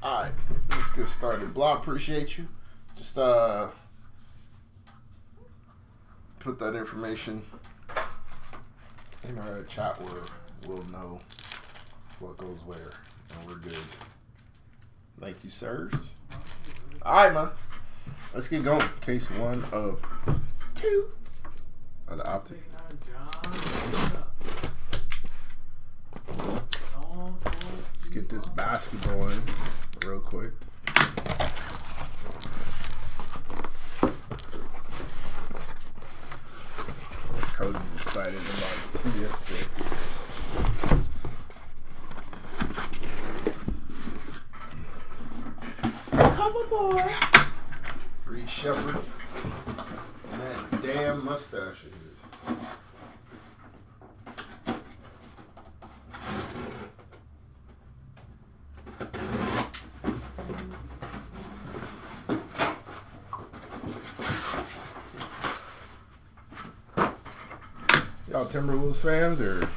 Alright, let's get started. Block, appreciate you. Just put that information in our chat where we'll know what goes where, and we're good. Thank you, sirs. Alright, man. Let's get going. Case 1 of 2 of the Optic. Let's get this basketball in real quick. Cody's excited about the tea yesterday. Come aboard. Reed Shepard. And that damn mustache of his. Y'all Timberwolves fans or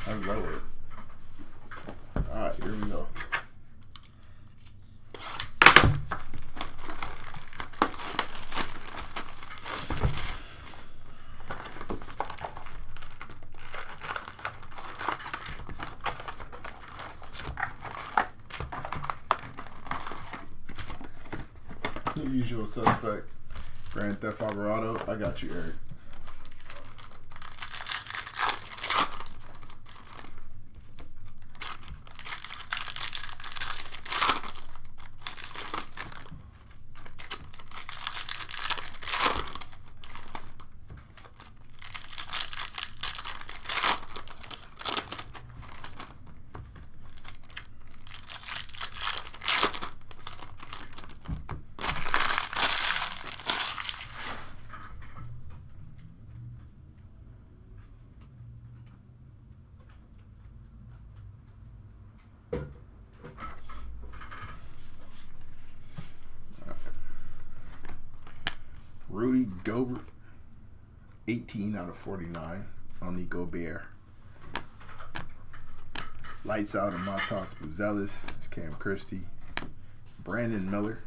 I'm lower? Alright, here we go. The usual suspect. Grand Theft Auto. I got you, Eric. Rudy Gobert, 18 out of 49 on the Gobert. Lights out of Matas Buzelis, Cam Christie. Brandon Miller,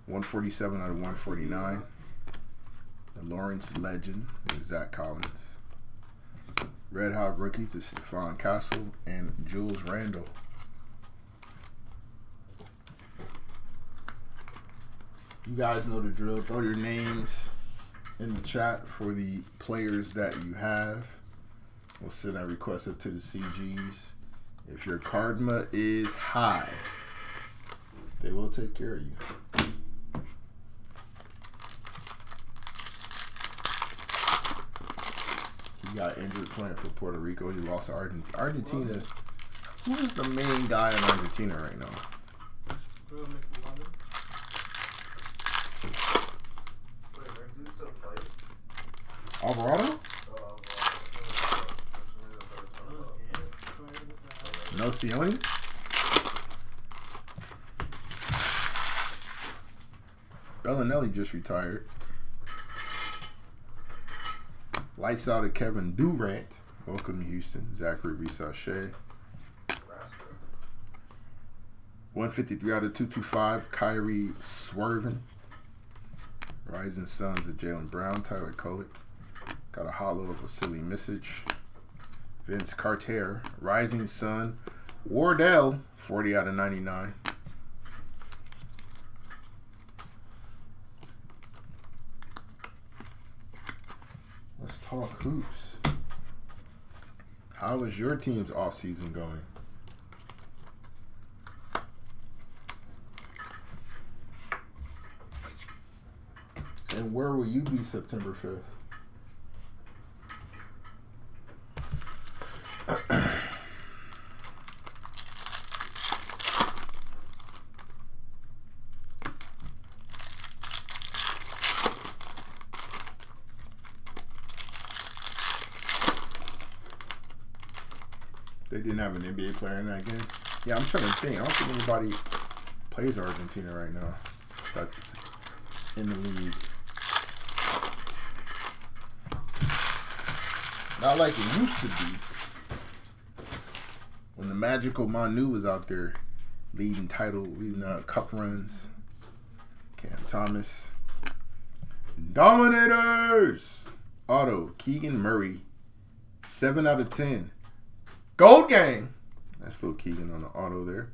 147 out of 149. The Lawrence Legend is Zach Collins. Red Hot Rookies is Stephon Castle and Jules Randle. You guys know the drill. Throw your names in the chat for the players that you have. We'll send that request up to the CGs. If your Cardma is high, they will take care of you. He got injured playing for Puerto Rico. He lost to Argentina. Who is the main guy in Argentina right now? Alvarado? No Sione? Bellinelli just retired. Lights out of Kevin Durant. Welcome to Houston. Zachary Risachet. 153 out of 225. Kyrie Swervin. Rising Suns of Jaylen Brown. Tyler Kolek. Got a hollow of Vasily Misic. Vince Carter. Rising Sun. Wardell. 40 out of 99. Let's talk hoops. How is your team's offseason going? And where will you be September 5th? They didn't have an NBA player in that game. Yeah, I'm trying to think. I don't think anybody plays Argentina right now. That's in the league. Not like it used to be. When the magical Manu was out there leading cup runs. Cam Thomas. Dominators! Auto, Keegan Murray. 7 out of 10. Gold Gang! That's still Keegan on the auto there.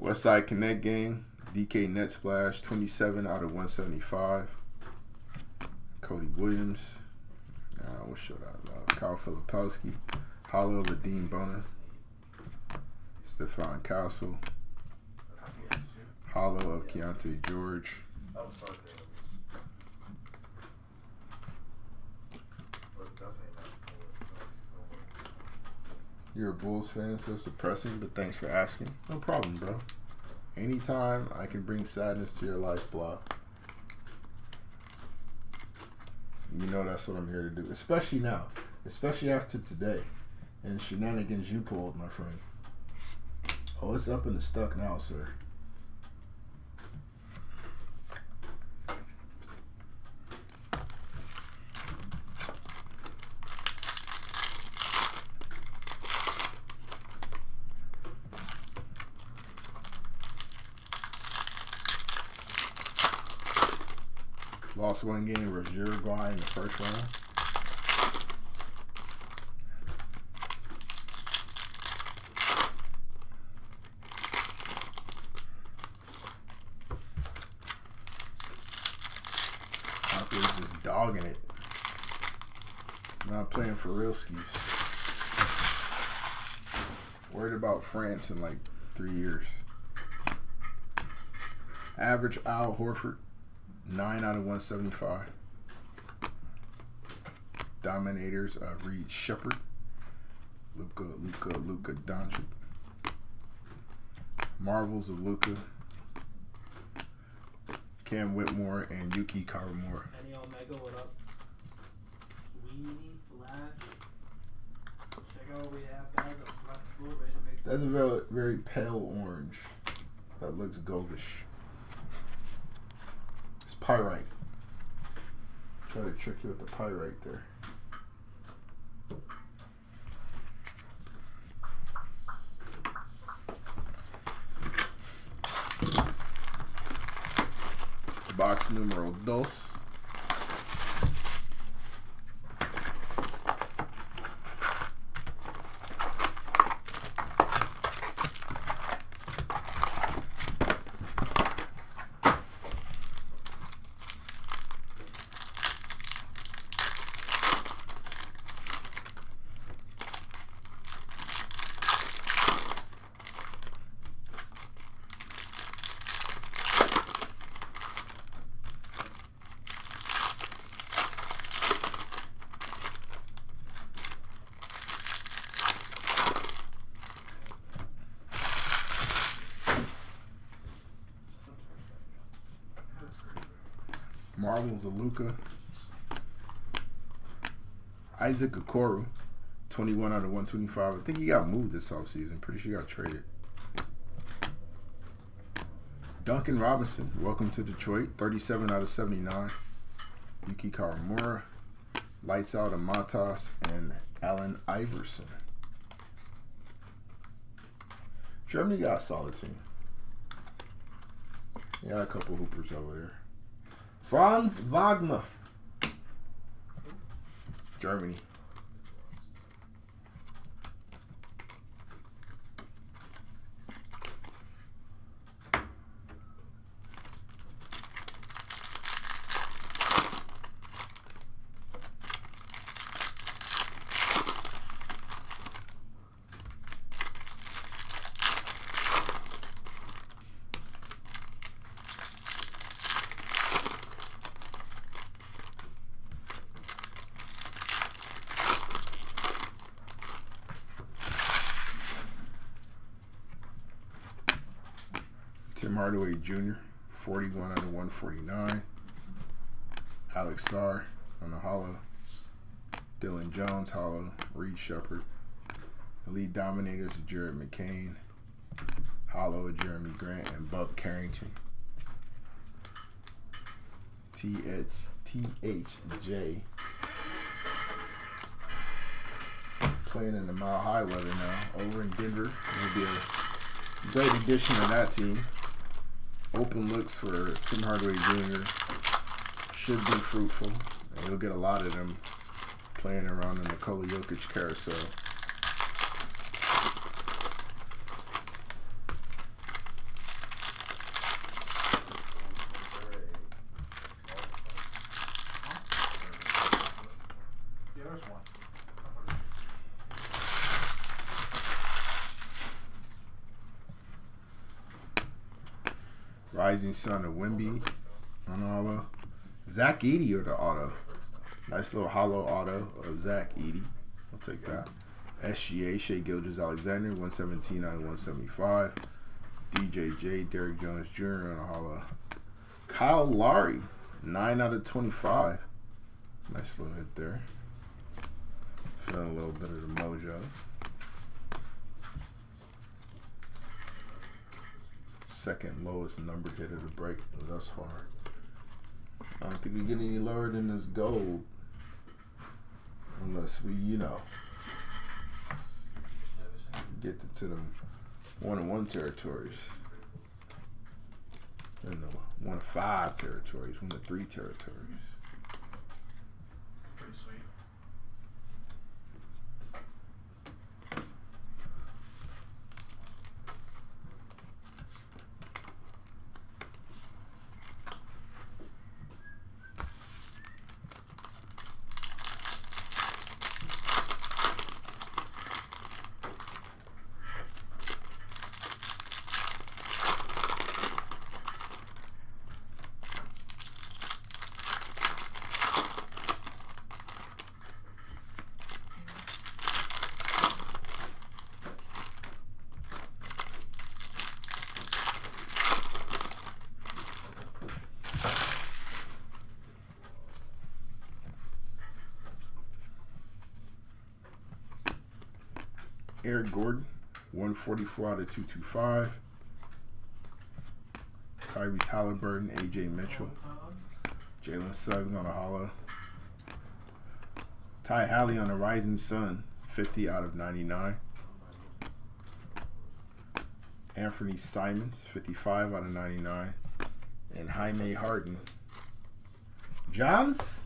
Westside Connect Gang. DK Net Splash. 27 out of 175. Cody Williams. We'll show that. Kyle Filipowski. Hollow Ladine Bonus. Stephon Castle. Hollow of Keontae George. You're a Bulls fan, so it's depressing, but thanks for asking. No problem, bro. Anytime I can bring sadness to your life, blah. You know that's what I'm here to do. Especially now. Especially after today. And shenanigans you pulled, my friend. Oh, it's up in the stuck now, sir. Lost one game versus Uruguay in the first round. Out there just dogging it. Not playing for real skis. Worried about France in like 3 years. Average Al Horford. 9 out of 175. Dominators, Reed Shepard. Luka Doncic. Marvels of Luka. Cam Whitmore and Yuki Kawamura. Any Omega, what up? Weenie, Flash. Check out what we have, guys. A flexible, ready to make. That's a very, very pale orange. That looks goldish. Pyrite. Try to trick you with the pyrite there. Box numero 2. Marvels of Luka. Isaac Okoro, 21 out of 125. I think he got moved this offseason. Pretty sure he got traded. Duncan Robinson, welcome to Detroit. 37 out of 79. Yuki Kawamura. Lights Out of Matas and Allen Iverson. Germany got a solid team. Yeah, a couple hoopers over there. Franz Wagner. Germany. Tim Hardaway Jr., 41 out of 149. Alex Sarr on the hollow. Dylan Jones, hollow. Reed Shepard. Elite Dominators of Jared McCain. Hollow of Jeremy Grant and Bub Carrington. THJ playing in the Mile High weather now over in Denver. It'll be a great addition to that team. Open looks for Tim Hardaway Jr. should be fruitful, and you'll get a lot of them playing around the Nikola Jokic carousel. Rising Sun of Wemby on auto. Zach Edey or the auto. Nice little hollow auto of Zach Edey. I'll take that. SGA, Shai Gilgeous-Alexander, 117 out of 175. DJJ, Derrick Jones Jr. on a hollow. Kyle Lowry, 9 out of 25. Nice little hit there. Feeling a little bit of the mojo. Second lowest number hit of the break thus far. I don't think we get any lower than this gold. Unless we, get to them 1-1 territories. And the 1-5 territories, 1-3 territories. Pretty sweet. Eric Gordon, 144 out of 225. Tyrese Halliburton, AJ Mitchell. Jalen Suggs on a hollow. Ty Halley on the Rising Sun, 50 out of 99. Anthony Simons, 55 out of 99. And Jaime Harden. James?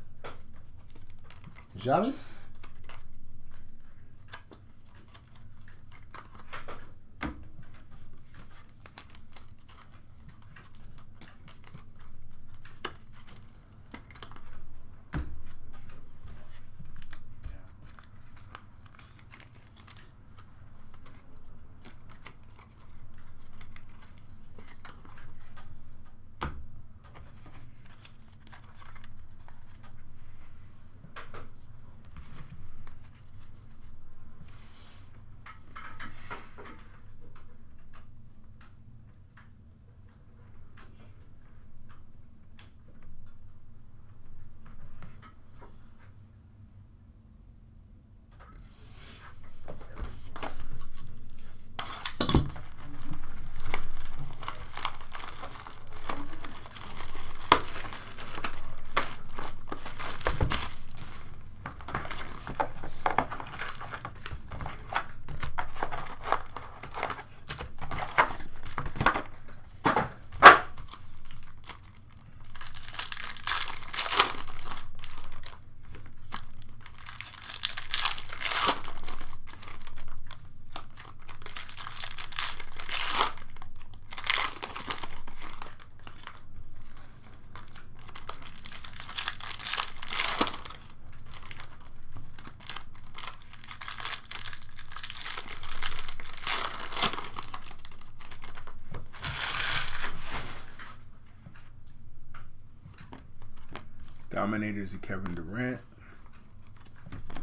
Dominators of Kevin Durant.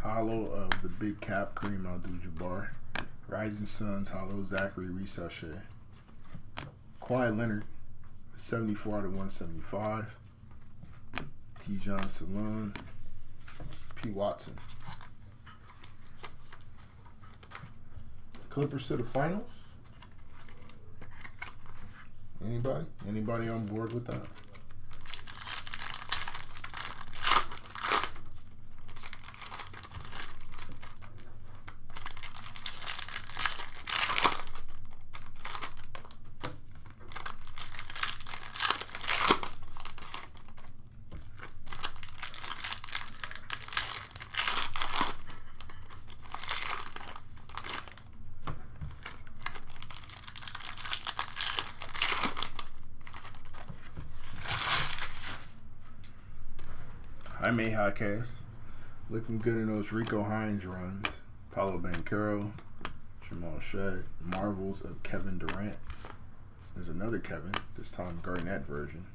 Hollow of the Big Cap, Kareem Abdul-Jabbar. Rising Suns, hollow, Zachary Reese-Sachet. Kawhi Leonard, 74 out of 175. Tijon Saloon. P. Watson. Clippers to the finals. Anybody? Anybody on board with that? Jaime Jaquez. Looking good in those Rico Hines runs. Paulo Banchero. Jamal Shedd. Marvels of Kevin Durant. There's another Kevin. This time Garnett version.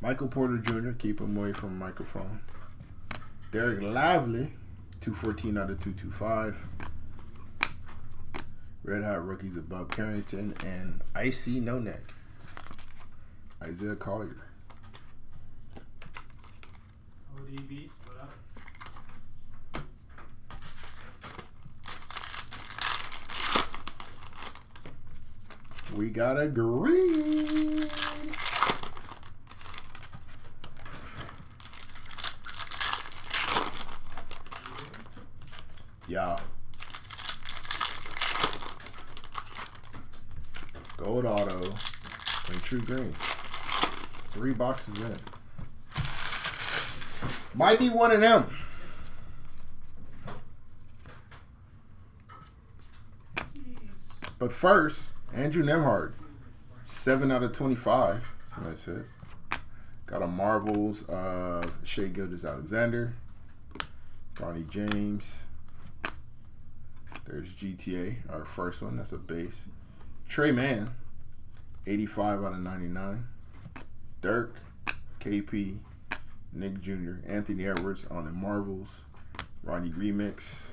Michael Porter Jr. Keep him away from the microphone. Derek Lively. 214 out of 225. Red Hot Rookies of Bob Carrington. And Icy No Neck. Isaiah Collier. ODB, what up? We got a green. Yeah. Gold auto and true green. 3 boxes in. Might be one of them. But first, Andrew Nemhard. 7 out of 25. That's a nice hit. Got a Marbles of Shea Gilgeous-Alexander. Ronnie James. There's GTA, our first one. That's a base. Trey Mann. 85 out of 99. Dirk. KP. Nick Jr. Anthony Edwards on the Marvels. Ronnie Remix.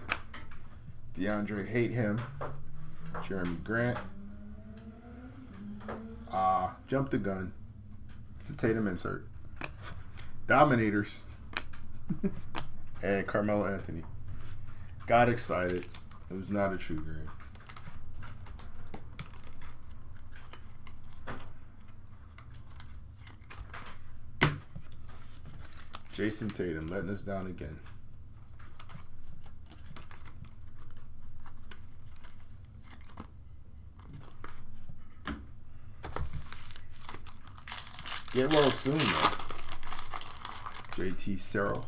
DeAndre Hate Him. Jeremy Grant. Jump the gun. It's a Tatum insert. Dominators. And Carmelo Anthony. Got excited. It was not a true green. Jason Tatum letting us down again. Get well soon, though. JT Searle.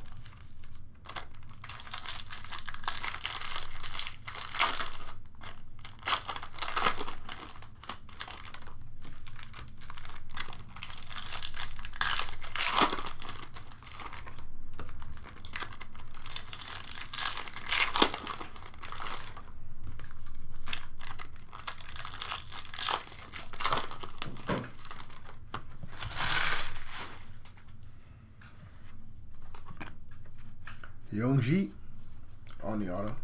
Youngji on the auto.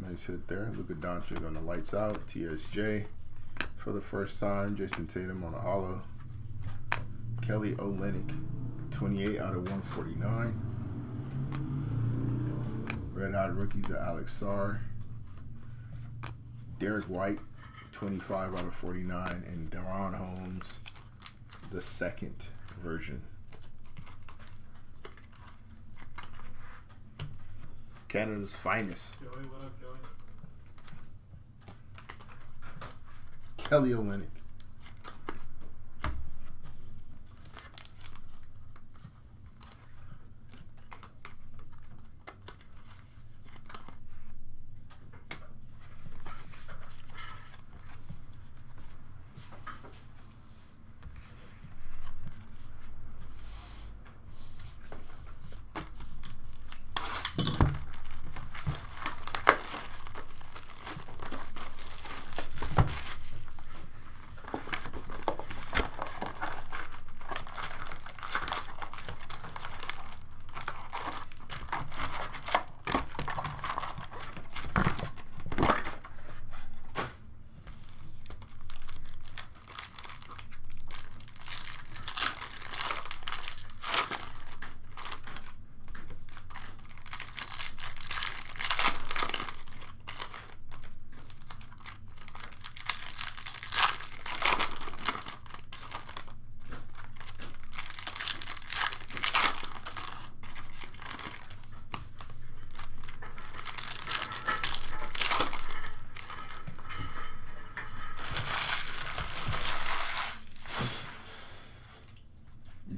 Nice hit there. Luka Doncic on the lights out. TSJ for the first time. Jason Tatum on the hollow. Kelly Olynyk, 28 out of 149. Red Hot Rookies of Alex Sarr. Derek White, 25 out of 49. And Deron Holmes, the second version. Canada's finest. Joey, what up, Joey? Kelly Olynyk.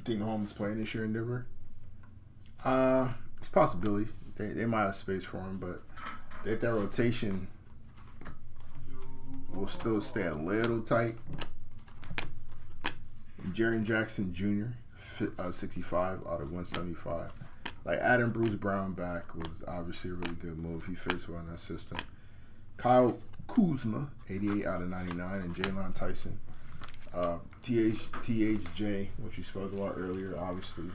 Think Holmes playing this year in Denver? It's a possibility. They might have space for him, but that rotation will still stay a little tight. Jaren Jackson Jr. 65 out of 175. Like, adding Bruce Brown back was obviously a really good move. He fits well in that system. Kyle Kuzma, 88 out of 99, and Jalen Tyson. THJ, which you spoke about earlier, obviously.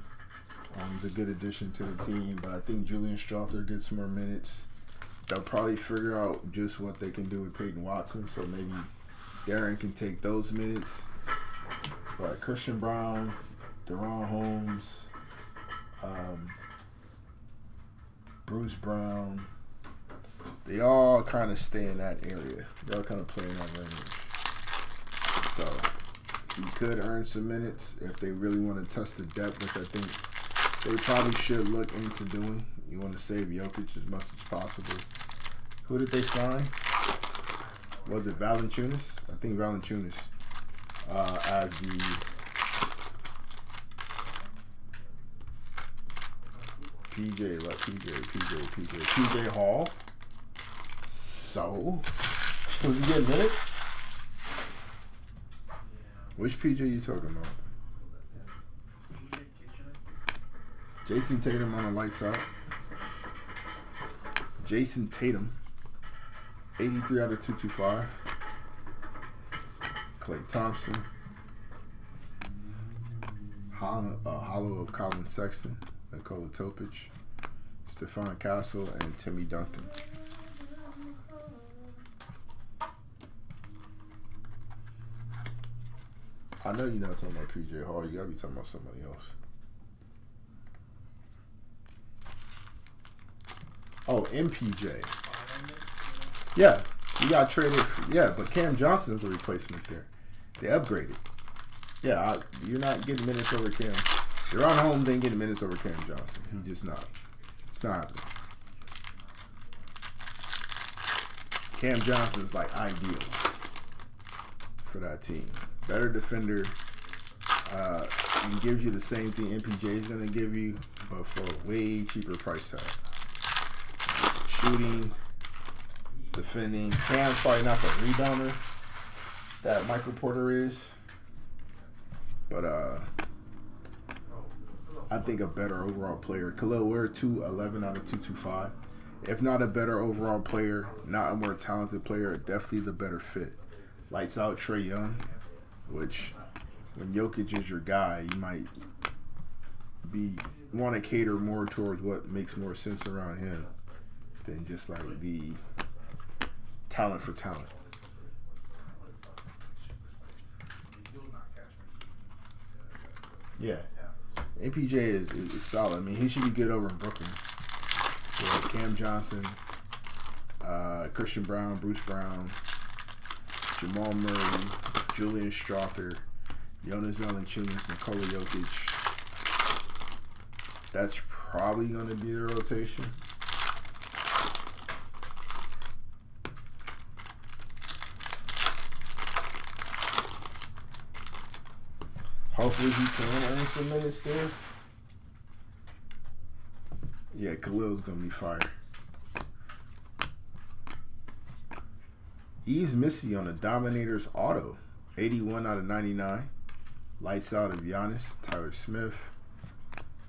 Is a good addition to the team, but I think Julian Strother gets more minutes. They'll probably figure out just what they can do with Peyton Watson, so maybe Darren can take those minutes. But Christian Brown, Deron Holmes, Bruce Brown, they all kind of stay in that area. They all kind of play in that range. So he could earn some minutes if they really want to test the depth, which I think they probably should look into doing. You want to save Jokic as much as possible. Who did they sign? Was it Valanciunas? I think Valanciunas as the PJ Hall. So, who's he getting minutes? Which PJ you talking about? Jason Tatum on the lights out. Jason Tatum, 83 out of 225. Klay Thompson. Hollow of Colin Sexton, Nikola Topic, Stephon Castle, and Timmy Duncan. I know you're not talking about PJ Hall. You gotta be talking about somebody else. Oh, MPJ. Yeah, you got traded. Yeah, but Cam Johnson's a replacement there. They upgraded. Yeah, you're not getting minutes over Cam. You're on home, then getting minutes over Cam Johnson. He's just not. It's not happening. Cam Johnson's like ideal for that team. Better defender. He gives you the same thing MPJ is going to give you, but for a way cheaper price tag. Shooting, defending. Cam's probably not the rebounder that Michael Porter is. But I think a better overall player. Khalil Ware, 211 out of 225. If not a better overall player, not a more talented player, definitely the better fit. Lights out Trae Young, which when Jokic is your guy, you might want to cater more towards what makes more sense around him than just like the talent for talent. Yeah. MPJ is solid. I mean, he should be good over in Brooklyn. So Cam Johnson, Christian Brown, Bruce Brown, Jamal Murray, Julian Strother, Jonas Valanciunas, Nikola Jokic. That's probably going to be the rotation. Hopefully he can earn some minutes there. Yeah, Khalil's going to be fire. Yves Missy on the Dominators auto. 81 out of 99. Lights out of Giannis, Tyler Smith,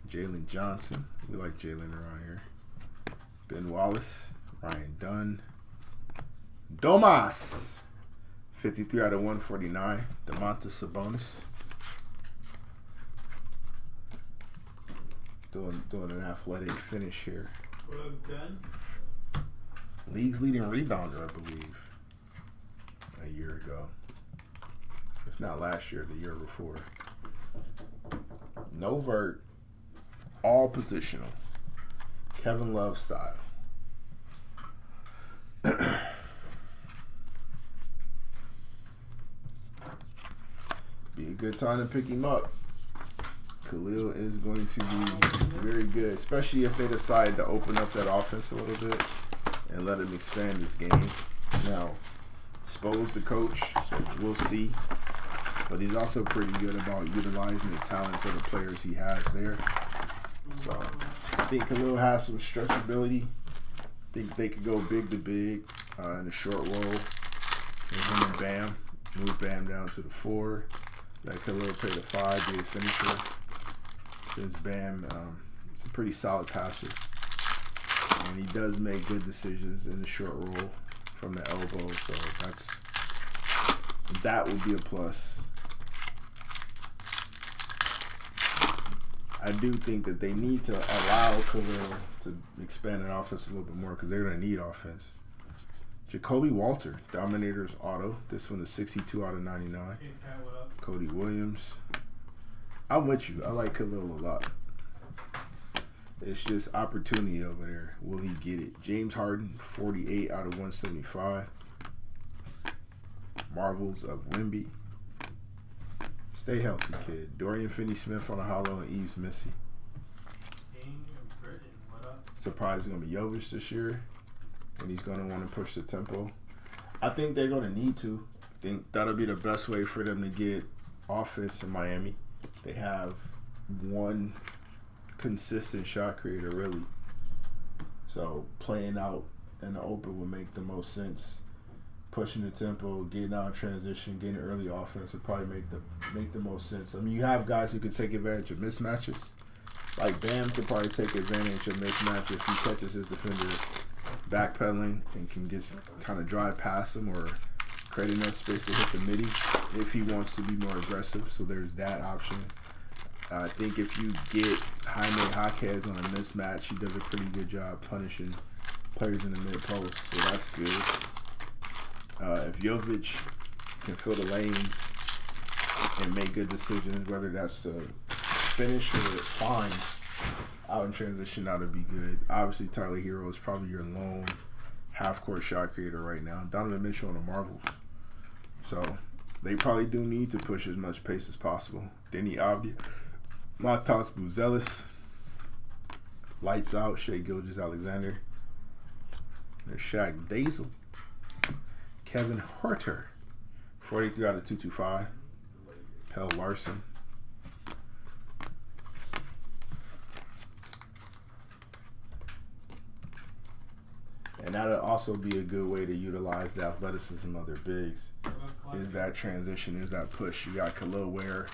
Jalen Johnson. We like Jalen around here. Ben Wallace, Ryan Dunn. Domas. 53 out of 149. Domantas Sabonis. Doing an athletic finish here. League's leading rebounder, I believe, a year ago. If not last year, the year before. No vert, all positional. Kevin Love style. Be a good time to pick him up. Khalil is going to be very good, especially if they decide to open up that offense a little bit and let him expand his game. Now, Spo's the coach, so we'll see. But he's also pretty good about utilizing the talents of the players he has there. So, I think Khalil has some stretchability. I think they could go big to big in a short roll. And him and Bam. Move Bam down to the 4. Let Khalil play the 5, be a finisher. since Bam is a pretty solid passer. And he does make good decisions in the short roll from the elbow. So that would be a plus. I do think that they need to allow Khalil to expand an offense a little bit more because they're going to need offense. Jacoby Walter, Dominators Auto. This one is 62 out of 99. Hey, Kat, what up? Cody Williams. I'm with you. I like Khalil a lot. It's just opportunity over there. Will he get it? James Harden, 48 out of 175. Marvels of Wemby. Stay healthy, kid. Dorian Finney-Smith on a hollow and Eves Missy. King of Britain, what up? Surprised it's going to be Jovic this year. And he's going to want to push the tempo. I think they're going to need to. I think that'll be the best way for them to get offense in Miami. They have one consistent shot creator, really. So playing out in the open would make the most sense. Pushing the tempo, getting out in transition, getting early offense would probably make the most sense. I mean, you have guys who can take advantage of mismatches. Like Bam could probably take advantage of mismatches if he catches his defender backpedaling and can just kind of drive past him or create enough space to hit the midi if he wants to be more aggressive. So there's that option. I think if you get Jaime Jaquez on a mismatch, he does a pretty good job punishing players in the mid-post. So that's good. If Jovic can fill the lanes and make good decisions, whether that's to finish or find out in transition, that would be good. Obviously, Tyler Hero is probably your lone half-court shot creator right now. Donovan Mitchell on the Marvels. So they probably do need to push as much pace as possible. Denny Avdia, Matas Buzelis, Lights Out, Shai Gilgeous-Alexander. There's Shaq Dazel. Kevin Huerter, 43 out of 225. Pell Larson. And that'll also be a good way to utilize the athleticism of their bigs. Is that transition, is that push. You got Khalil Ware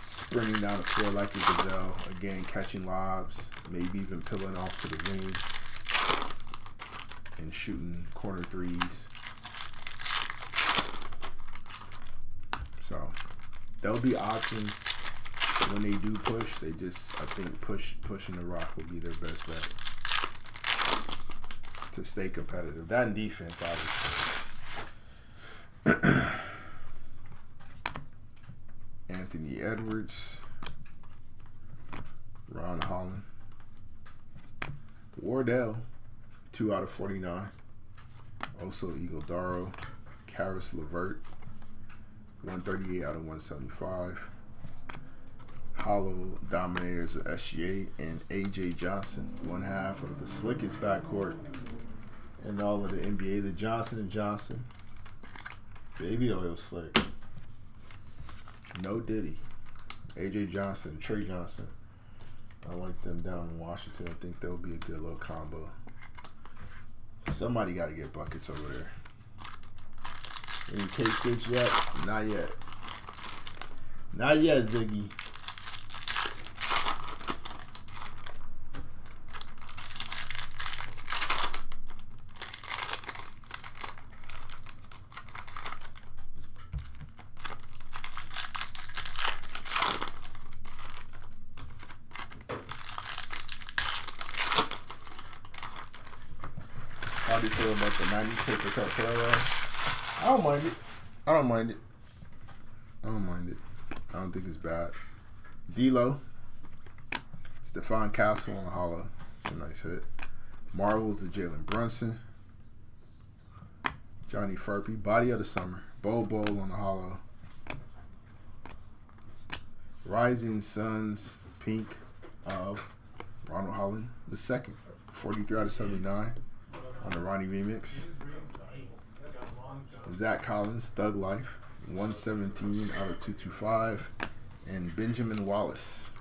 sprinting down the floor like a gazelle. Again, catching lobs, maybe even peeling off to the ring and shooting corner threes. So there'll be options when they do push. They just, I think, pushing the rock will be their best bet to stay competitive. That and defense, obviously. Anthony Edwards, Ron Holland, Wardell, 2 out of 49. Also Iguodala, Karis LeVert, 138 out of 175. Hollow Dominators of SGA and AJ Johnson, one half of the slickest backcourt in all of the NBA. The Johnson & Johnson. Baby oil slick. No Diddy. AJ Johnson, Trey Johnson. I like them down in Washington. I think they'll be a good little combo. Somebody got to get buckets over there. Any K6 yet? Not yet. Not yet, Ziggy. How do you feel about the 90s paper cut playoffs? I don't mind it. I don't mind it. I don't mind it. I don't think it's bad. D-Lo. Stephon Castle on the hollow. It's a nice hit. Marvels of Jalen Brunson. Johnny Furpy. Body of the Summer. Bol Bol on the hollow. Rising Suns Pink of Ronald Holland II. 43 out of 79 on the Ronnie remix. Zach Collins, Thug Life, 117 out of 225, and Benjamin Wallace.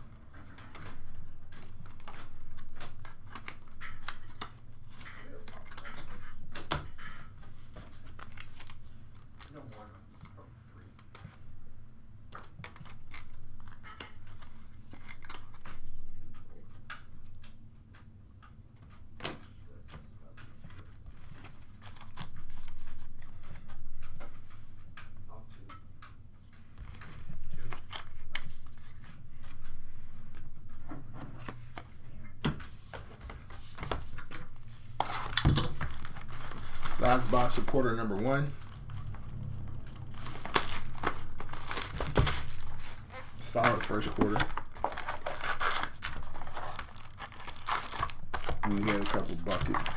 Last box of quarter number 1. Solid first quarter. We had a couple buckets.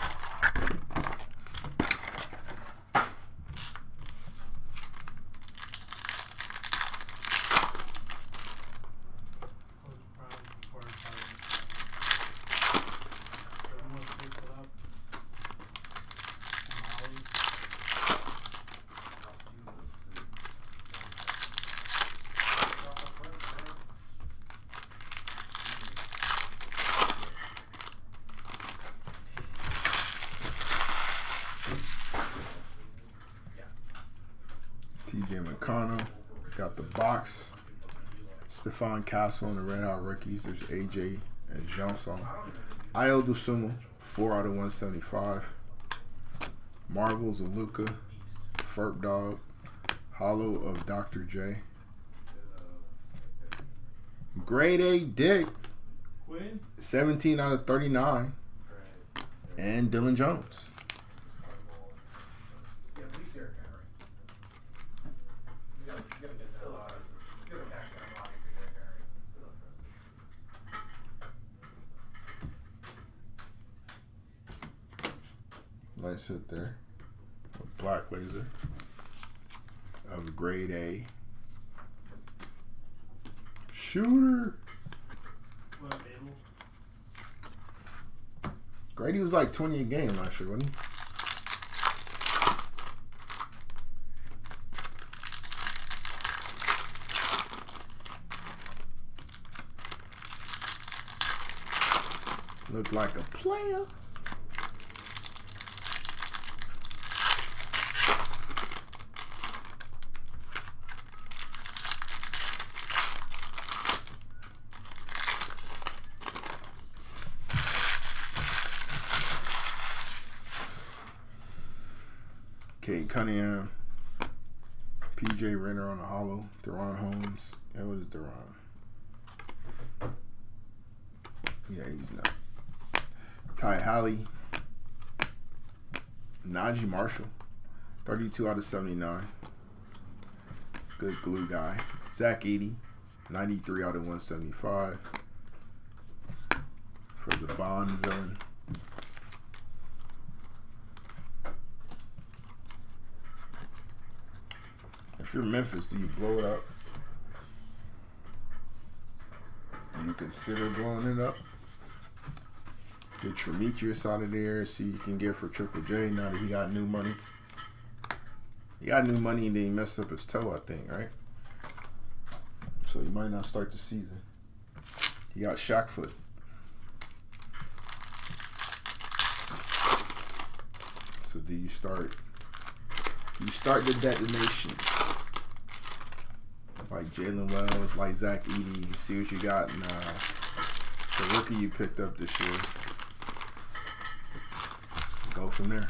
TJ McConnell got the box. Stephon Castle and the Red Hot Rookies. There's AJ and Johnson. Ayo Dosunmu, 4 out of 175. Marvels of Luca. Ferp Dog. Hollow of Dr. J. Grade A Dick. 17 out of 39. And Dylan Jones. Nice hit there. A black laser of grade A. Shooter. Grady was like 20 a game last year, wasn't he? Looked like a player. Kate Cunningham, PJ Renner on the hollow, Deron Holmes. Yeah, what is Deron? Yeah, he's not. Ty Halley, Najee Marshall, 32 out of 79. Good glue guy. Zach Edey, 93 out of 175. For the Bond villain. If you're Memphis, do you blow it up? Do you consider blowing it up? Get Tremitrius out of there, see what you can get for Triple J now that he got new money. He got new money and then he messed up his toe, I think, right? So he might not start the season. He got Shaq foot. So do you start? You start the detonation. Like Jalen Wells, like Zach Edey. You see what you got in the rookie you picked up this year. Go from there.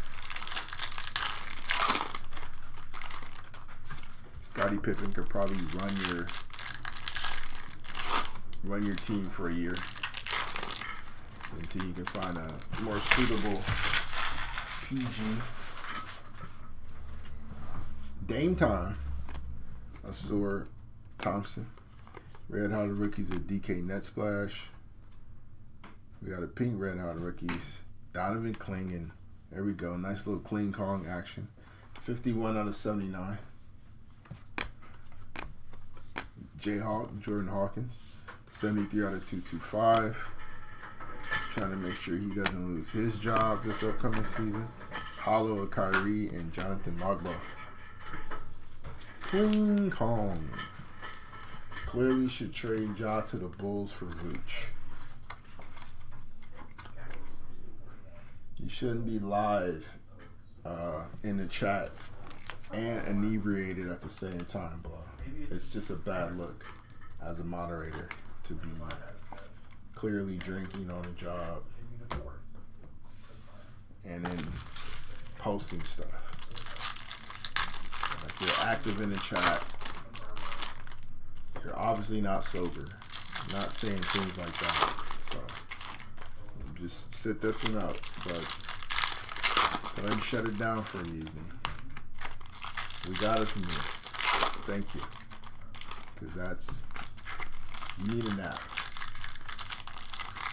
Scottie Pippen could probably run your team for a year until you can find a more suitable PG. Dame time. Asur Thompson. Red Hot Rookies at DK Net Splash. We got a pink Red Hot Rookies. Donovan Clingan. There we go. Nice little clean Kong action. 51 out of 79. J-Hawk, Jordan Hawkins. 73 out of 225. Trying to make sure he doesn't lose his job this upcoming season. Hollow of Kyrie and Jonathan Magba. King Kong. Clearly should trade Ja to the Bulls for Vooch. You shouldn't be live in the chat and inebriated at the same time, bro. It's just a bad look as a moderator to be clearly drinking on the job and then posting stuff. Like you're active in the chat. You're obviously not sober. I'm not saying things like that. So just sit this one out. But Go ahead and shut it down for the evening. We got it from you. Thank you. Because that's, you need a nap.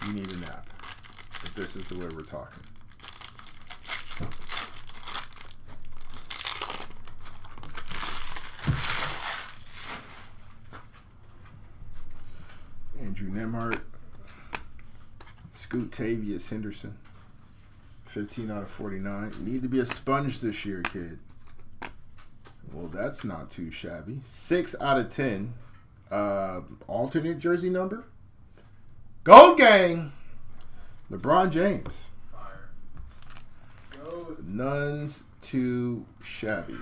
You need a nap. If this is the way we're talking. Andrew Nemhart. Scoot Tavius Henderson. 15 out of 49. You need to be a sponge this year, kid. Well, that's not too shabby. 6 out of 10. Alternate jersey number. Gold gang. LeBron James. Fire. Goes. None's too shabby.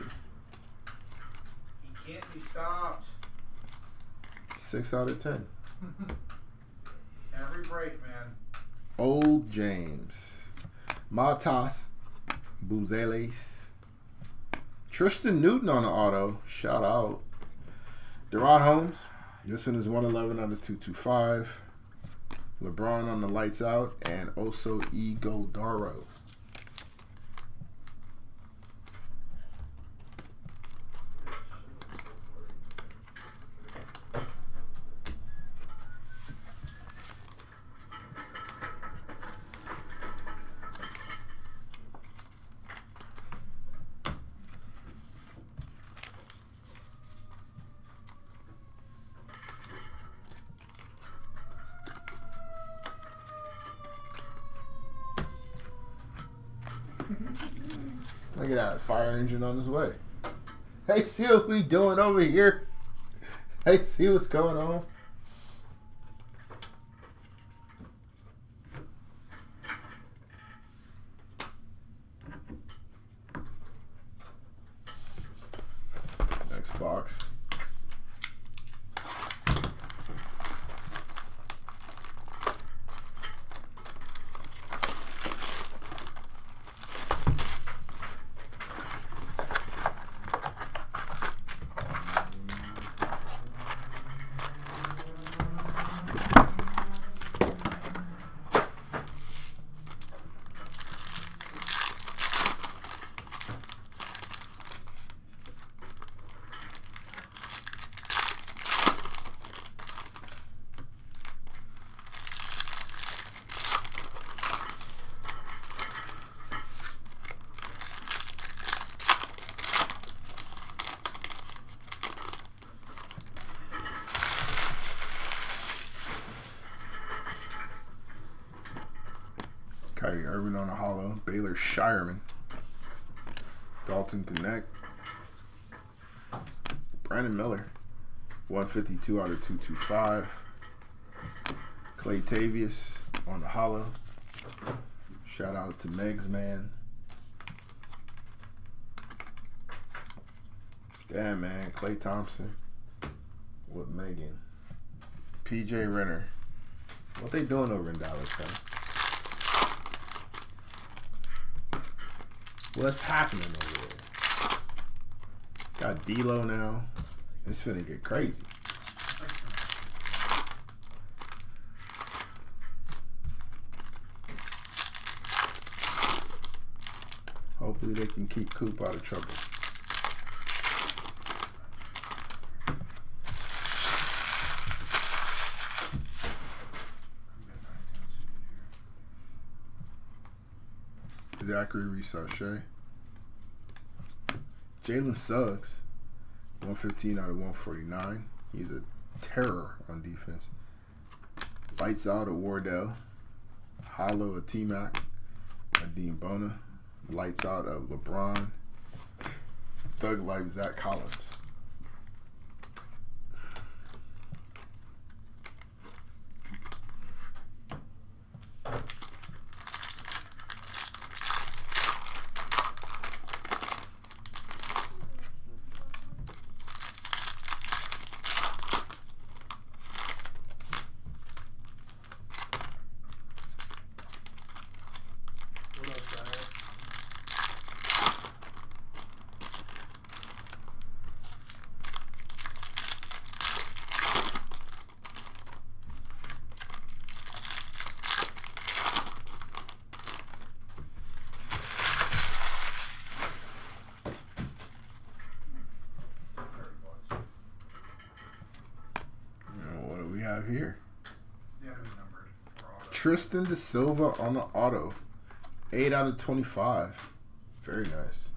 He can't be stopped. 6 out of 10. Every break, man. Old James. Matas. Buzeles. Tristan Newton on the auto. Shout out. Deron Holmes. This one is 111 out of 225. LeBron on the lights out. And also Iguodala. Look at that fire engine on his way. Hey, see what we doing over here? Hey, see what's going on? Next box. Kyrie Irving on a hollow. Baylor Shireman. Dalton Connect. Brandon Miller. 152 out of 225. Clay Tavius on the hollow. Shout out to Megs Man. Damn, man. Klay Thompson with Megan. PJ Renner. What they doing over in Dallas, huh? What's happening over there? Got D-Lo now. It's finna get crazy. Hopefully they can keep Coop out of trouble. Zachary Reese-Sachet. Jalen Suggs, 115 out of 149. He's a terror on defense. Lights out of Wardell. Hollow of T-Mac. Adine Bona. Lights out of LeBron. Thug Life Zach Collins. here. Yeah, it'll be numbered. Or auto. Tristan De Silva on the auto. 8 out of 25. Very nice.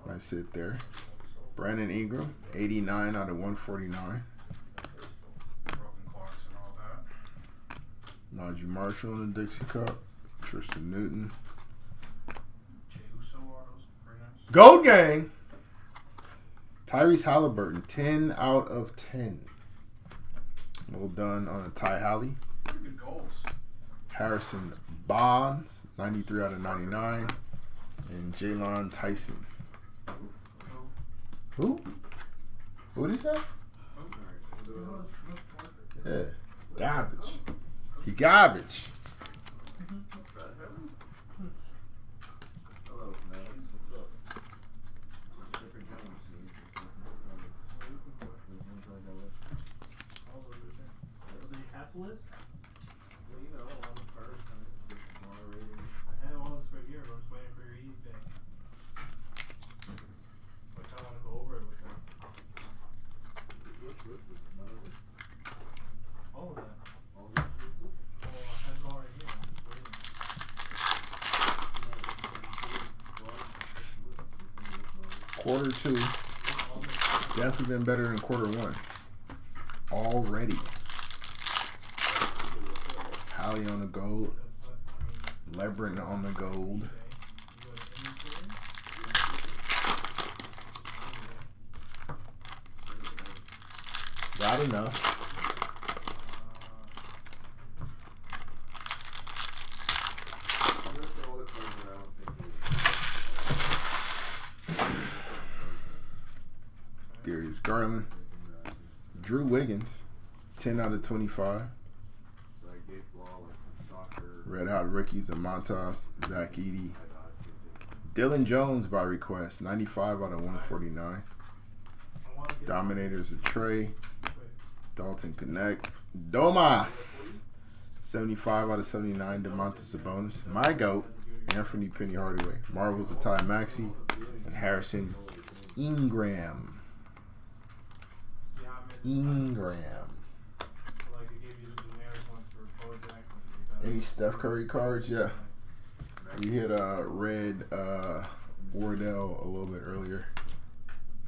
Nice hit there. Brandon Ingram, 89 out of 149. Broken clocks and all that. Najee Marshall in the Dixie Cup. Tristan Newton. Jay Uso autos. Very nice. Gold Gang. Tyrese Halliburton, 10 out of 10. Well done on a Ty Hallie. Pretty good goals. Harrison Bonds, 93 out of 99. And Jalen Tyson. Who? What is that? Yeah. Garbage. He garbage. Hello, man. What's up? Do you have to list? Well, you know, on the first time, just moderating. I have all this right here, but I'm just waiting for your eBay. Which I want to go over it with them. All of that. All this. Oh, I have it all right here. I'm just waiting. Quarter 2. Definitely been better than quarter 1. Already. Hallie on the gold. Lebron on the gold. Got enough. Darius Garland. Drew Wiggins. 10 out of 25. Red Hot Rookies of Montas. Zach Edey. Dylan Jones by request. 95 out of 149. Dominators of Trey. Dalton Connect. Domas. 75 out of 79. DeMontis Sabonis. My GOAT. Anthony Penny Hardaway. Marvels of Ty Maxey. And Harrison Ingram. Any Steph Curry cards? Yeah. We hit red Wardell a little bit earlier.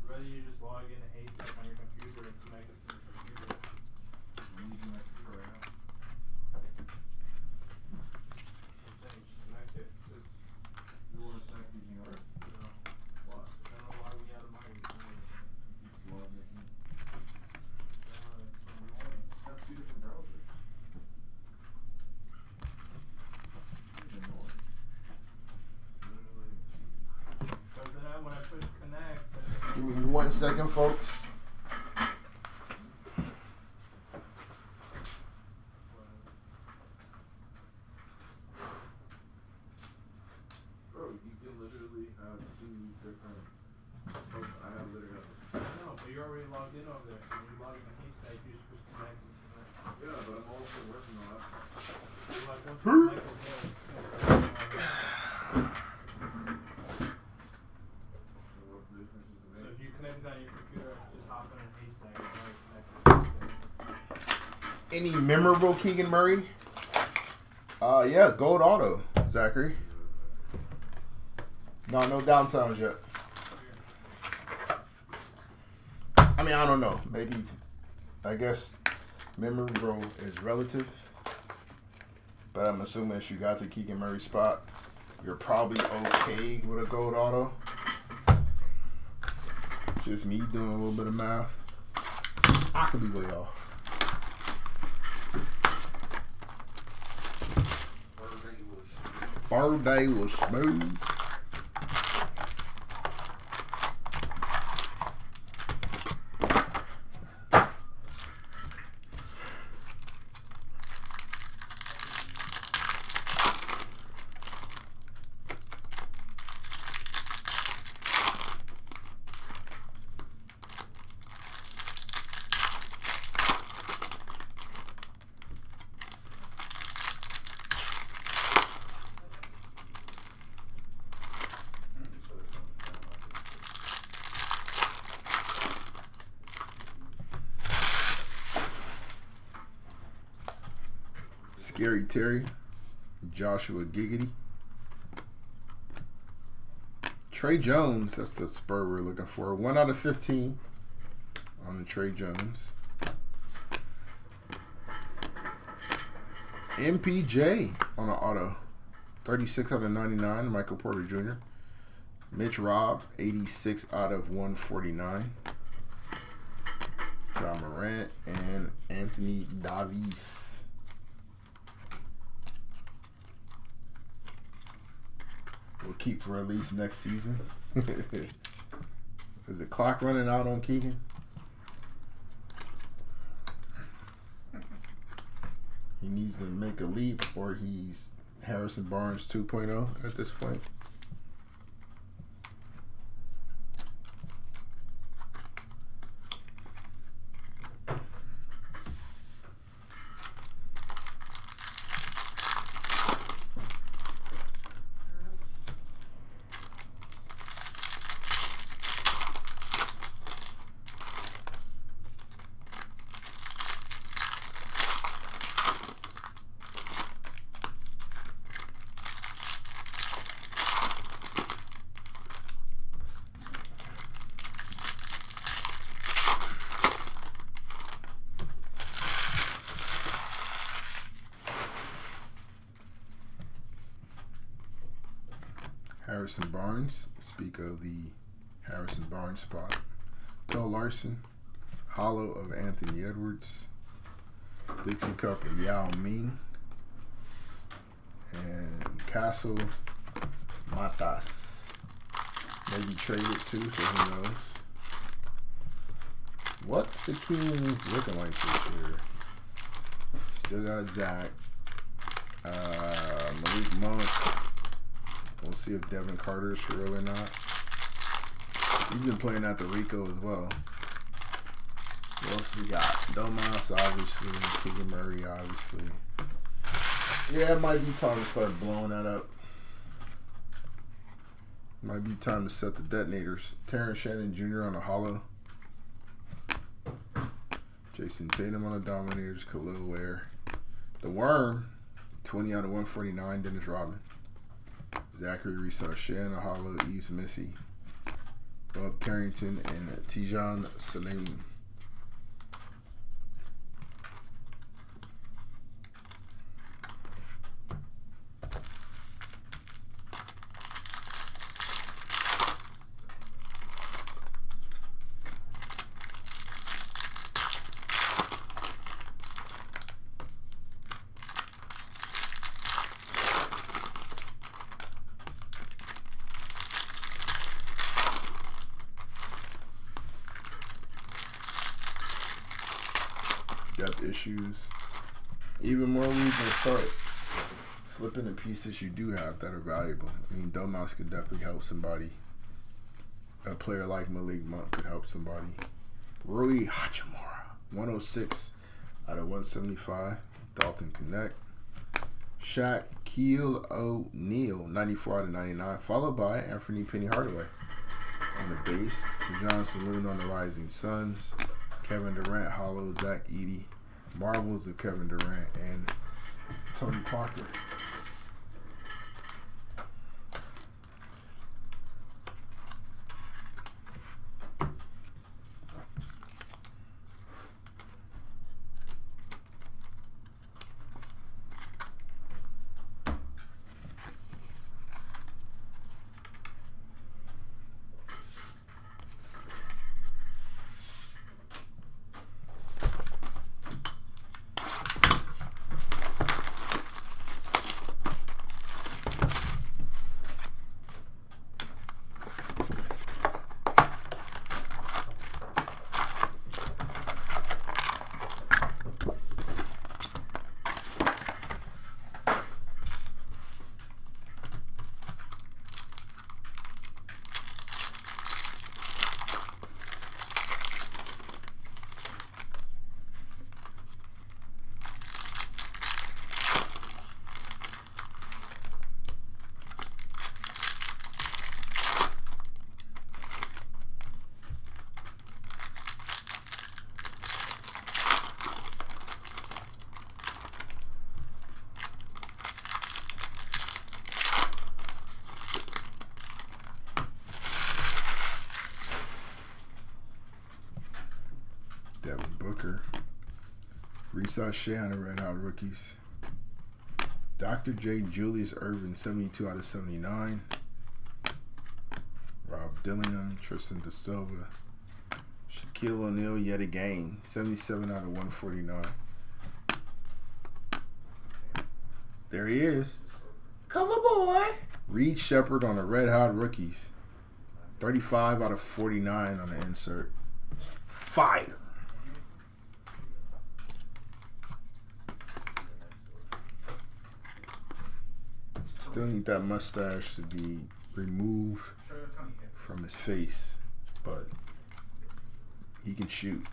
Rather you just log in to Haystack on your computer and connect it to your computer. I'm using my computer right now. Connect it. You want to start using yours? No. What? I don't know why we have mine. Have two different browsers. Because then when I push connect, Give me 1 second, folks. Bro, you can literally have two different. I have literally. no, but you're already logged in over there. When you log in to Haystack, you just push connect. Yeah, but I'm also working on that. Like once you connect with him, it's gonna So what difference does it So make? if you connect it on your computer, just hop in Haystack and already connected. Any memorable Keegan Murray? Yeah, gold auto, Zachary. No downtowns yet. I mean, I don't know. Maybe, I guess memorable is relative. But I'm assuming if you got the Keegan Murray spot, you're probably okay with a gold auto. Just me doing a little bit of math. I could be way off. Birthday was smooth. Scary Terry, Joshua Giggity. Trey Jones, that's the Spur we're looking for. 1 out of 15 on the Trey Jones. MPJ on an auto. 36 out of 99, Michael Porter Jr. Mitch Robb, 86 out of 149. John Morant and Anthony Davis. We'll keep for at least next season. Is the clock running out on Keegan? He needs to make a leap, or he's Harrison Barnes 2.0 at this point. Harrison Barnes, speak of the Harrison Barnes spot. Bill Larson, hollow of Anthony Edwards, Dixie Cup of Yao Ming, and Castle Matas. Maybe traded too, so who knows. What's the Kings looking like this year? Still got Zach, Malik Monk. We'll see if Devin Carter's for real or not. He's been playing at the Rico as well. What else we got? Domas, obviously. Keegan Murray, obviously. Yeah, it might be time to start blowing that up. Might be time to set the detonators. Terrence Shannon Jr. on a hollow. Jason Tatum on the Dominators. Khalil Ware. The Worm, 20 out of 149. Dennis Rodman. Zachary Resauché on a hollow. Eves Missy. Bob Carrington and Tijan Salim. Depth issues. Even more reason to start flipping the pieces you do have that are valuable. I mean, Domas could definitely help somebody. A player like Malik Monk could help somebody. Rui Hachimura, 106 out of 175. Dalton Connect. Shaquille O'Neal, 94 out of 99. Followed by Anthony Penny Hardaway on the base. John Saloon on the Rising Suns. Kevin Durant, hollow, Zach Edey, marbles of Kevin Durant, and Tony Parker. Booker. Risa Shea on the Red Hot Rookies. Dr. J. Julius Irvin, 72 out of 79. Rob Dillingham, Tristan Da Silva. Shaquille O'Neal yet again, 77 out of 149. There he is. Cover boy. Reed Shepard on the Red Hot Rookies. 35 out of 49 on the insert. Fire. Still need that mustache to be removed from his face, but he can shoot.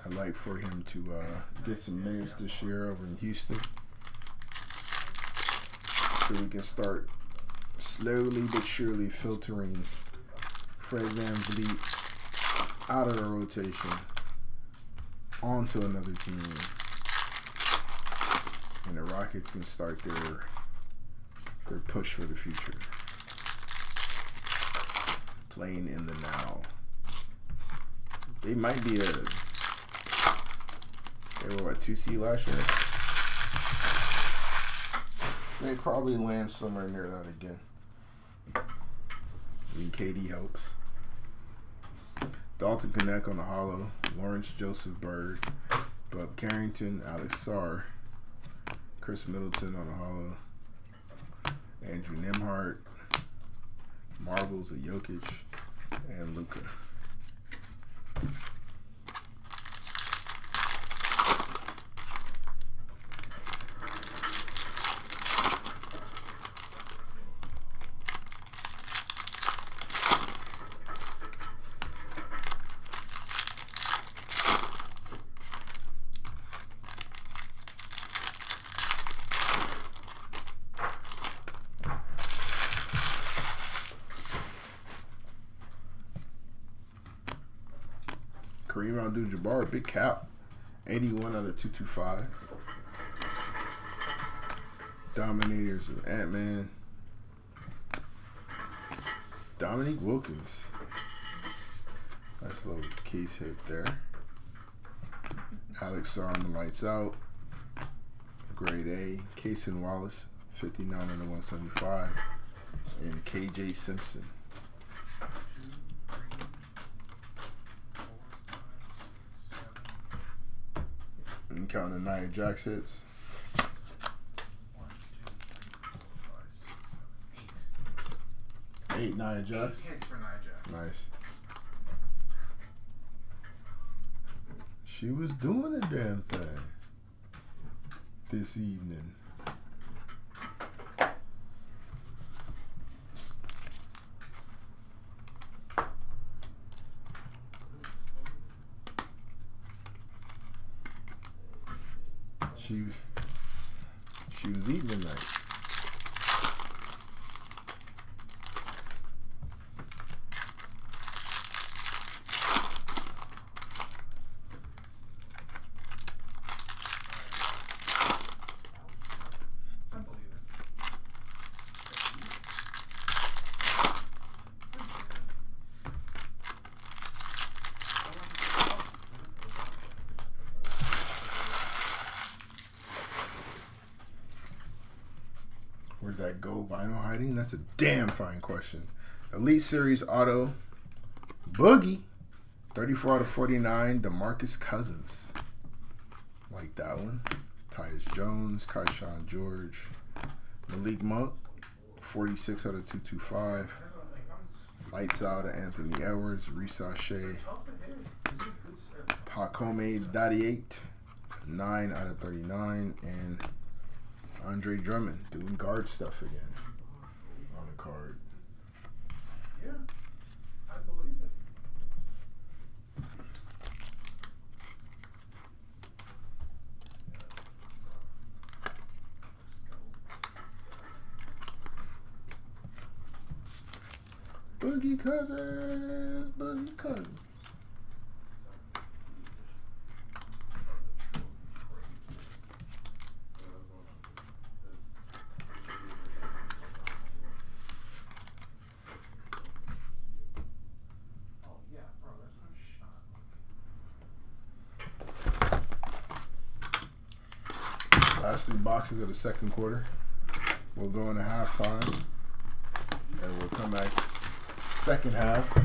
I'd like for him to get some minutes this year over in Houston, so we can start slowly but surely filtering Fred VanVleet out of the rotation onto another team, and the Rockets can start their push for the future, playing in the now. They might be they were what, 2C last year? They probably land somewhere near that again. I mean, KD helps. Dalton Connect on the hollow. Lawrence Joseph Bird. Bub Carrington. Alex Sarr. Chris Middleton on the hollow. Andrew Nembhard. Marbles of Jokic. And Luka. Kareem Abdul-Jabbar, big cap. 81 out of 225. Dominators of Ant-Man. Dominique Wilkins. Nice little case hit there. Alex Sarr on the lights out. Grade A. Kaysen Wallace, 59 out of 175. And KJ Simpson. And counting the Nia Jax hits. 8 Nia Jax. 8 hits for Nia Jax. Nice. She was doing a damn thing this evening. She was eating tonight. I believe it. Where's that gold vinyl hiding? That's a damn fine question. Elite Series Auto. Boogie. 34 out of 49. DeMarcus Cousins. Like that one. Tyus Jones. Kayshawn George. Malik Monk. 46 out of 225. Lights out of Anthony Edwards. Risa Shea. Pacome Dadiate. 9 out of 39. And Andre Drummond doing guard stuff again on the card. Yeah, I believe it. Boogie Cousins, Boogie Cousins. Last 3 boxes of the second quarter. We'll go into halftime, and we'll come back second half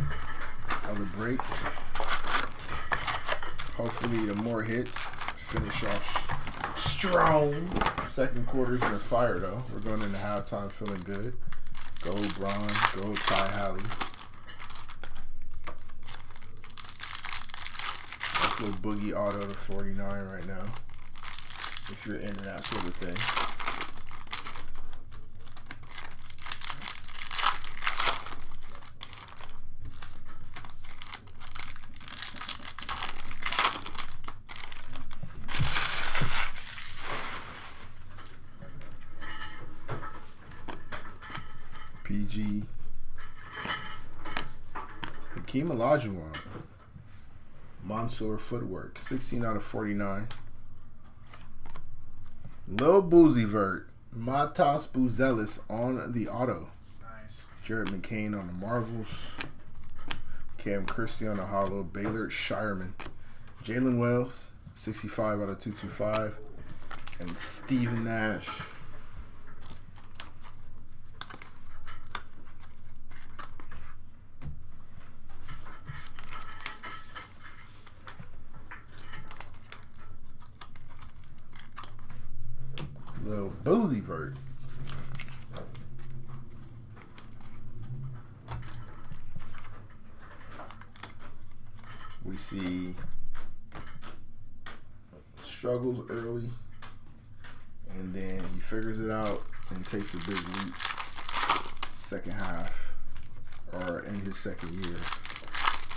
of the break. Hopefully, the more hits finish off strong. Second quarter's been fire though. We're going into halftime feeling good. Go Bron, go Ty Halley. Nice little boogie auto to 49 right now. If you're into that sort of thing. PG. Hakeem Olajuwon. Mansour Footwork. 16 out of 49. Lil Boozy Vert. Matas Buzelis on the auto. Nice. Jared McCain on the Marvels. Cam Christie on the hollow. Baylor Shireman. Jalen Wells. 65 out of 225. And Stephen Nash. Little Boozy Vert. We see struggles early, and then he figures it out and takes a big leap second half, or in his second year.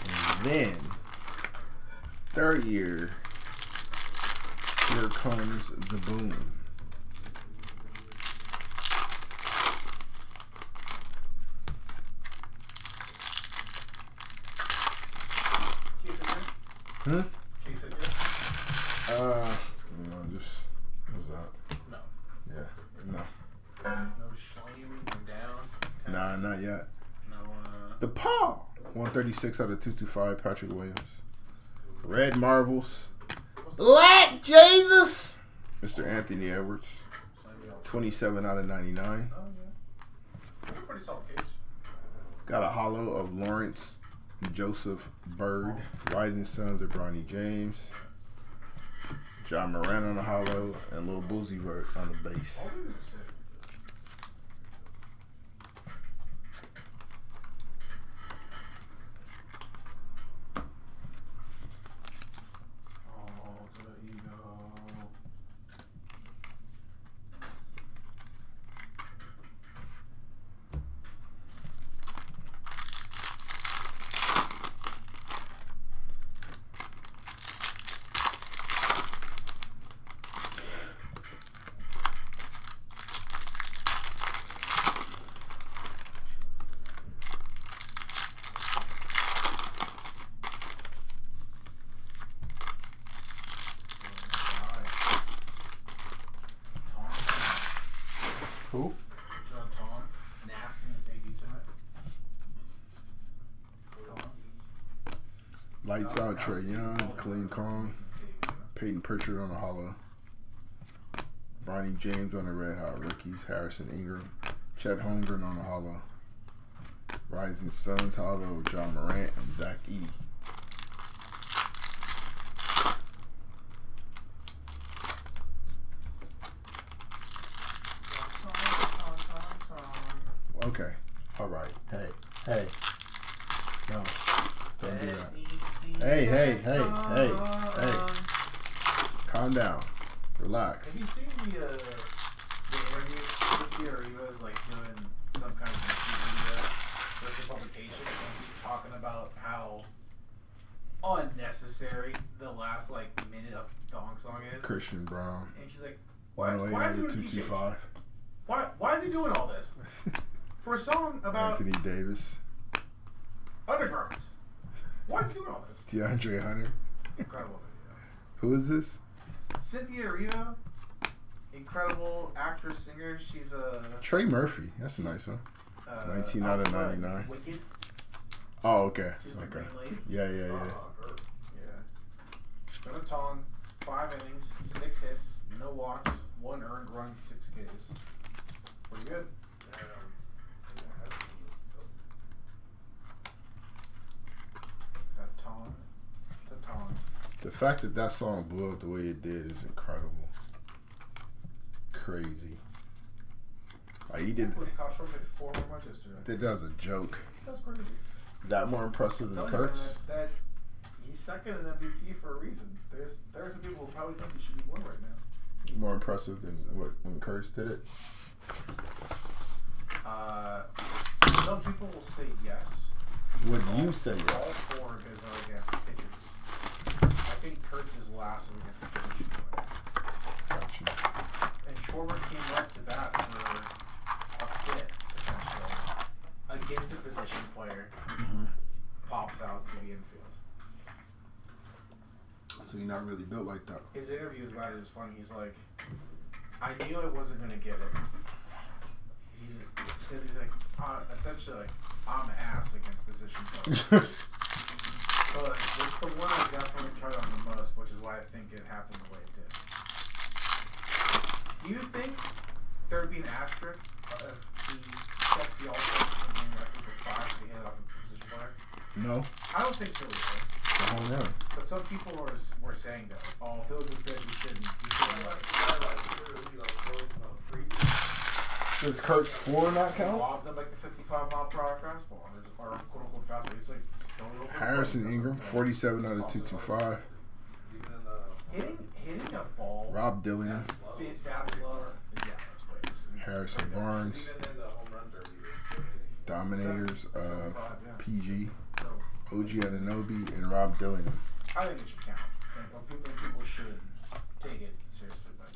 And then, third year, here comes the boom. Hmm? Case it is? No, just, what's that? No. Yeah, no. No slamming down. Nah, not yet. No, The Paw! 136 out of 225, Patrick Williams. Red Marbles. Black Jesus! Mr. Anthony Edwards. 27 out of 99. Oh, yeah. That's a pretty solid case. Got a hollow of Lawrence Joseph Bird. Rising Sons of Bronny James. John Moran on the hollow. And Lil Boozy Vert on the base. Oh, to the ego. Who? John Tom. Nasty and debut tonight. Lights Out Trey Young. Clean Kong. Peyton Pritchard on the hollow. Bronny James on the Red Hot Rookies. Harrison Ingram. Chet Holmgren on the hollow. Rising Suns hollow. John Morant and Zach Edey. Okay. All right. Hey. No. Don't do that. Hey. Calm down. Relax. Have you seen the interview with Arriba's like doing some kind of video with the publication and he's talking about how unnecessary the last like minute of the Dong song is? Christian Brown. And she's like, why is he 225. Why is he doing all this? For a song about Anthony Davis. undergarments. Why is he doing all this? DeAndre Hunter. Incredible video. Who is this? Cynthia Erivo, incredible actress, singer. She's a Trey Murphy. That's a nice one. 19 out of 99. Wicked. Oh, okay. She's the Okay. green lady. Yeah. Her. Yeah. Jonah Tong, 5 innings, 6 hits, no walks, 1 earned run, 6 Ks. Pretty good. The fact that that song blew up the way it did is incredible. Crazy. Like he did. That was a joke. That's crazy. Is that more impressive than Kurtz? That he's second in MVP for a reason. There's some people who probably think he should be one right now. More impressive than when Kurtz did it? Some people will say yes. Would you say yes? All 4 of his are against pitchers. I think Kurtz is last against the position player. Gotcha. And Schwarber came up to bat for a bit, essentially, against a position player. Pops out to the infield. So you're not really built like that. His interview about it is funny. He's like, I knew I wasn't going to get it. He's like, essentially like, I'm ass against position players. But it's the one I definitely tried on the most, which is why I think it happened the way it did. Do you think there would be an asterisk if he set the all-star game record for 5 to hit it off a position player? No. I don't think so either. Home run. But some people were saying that, oh, if it was a fit, we shouldn't. Does Kurtz 4 not count? Lobbed him like the 55-mile-per-hour fastball, or quote-unquote fastball. It's like, Harrison Ingram, 47 out of 225. Hitting a ball. Rob Dillingham. That slower. Yeah, that's way. Harrison Barnes. Dominators, PG, OG Ananobi, and Rob Dillingham. I think it should count. People should take it seriously, but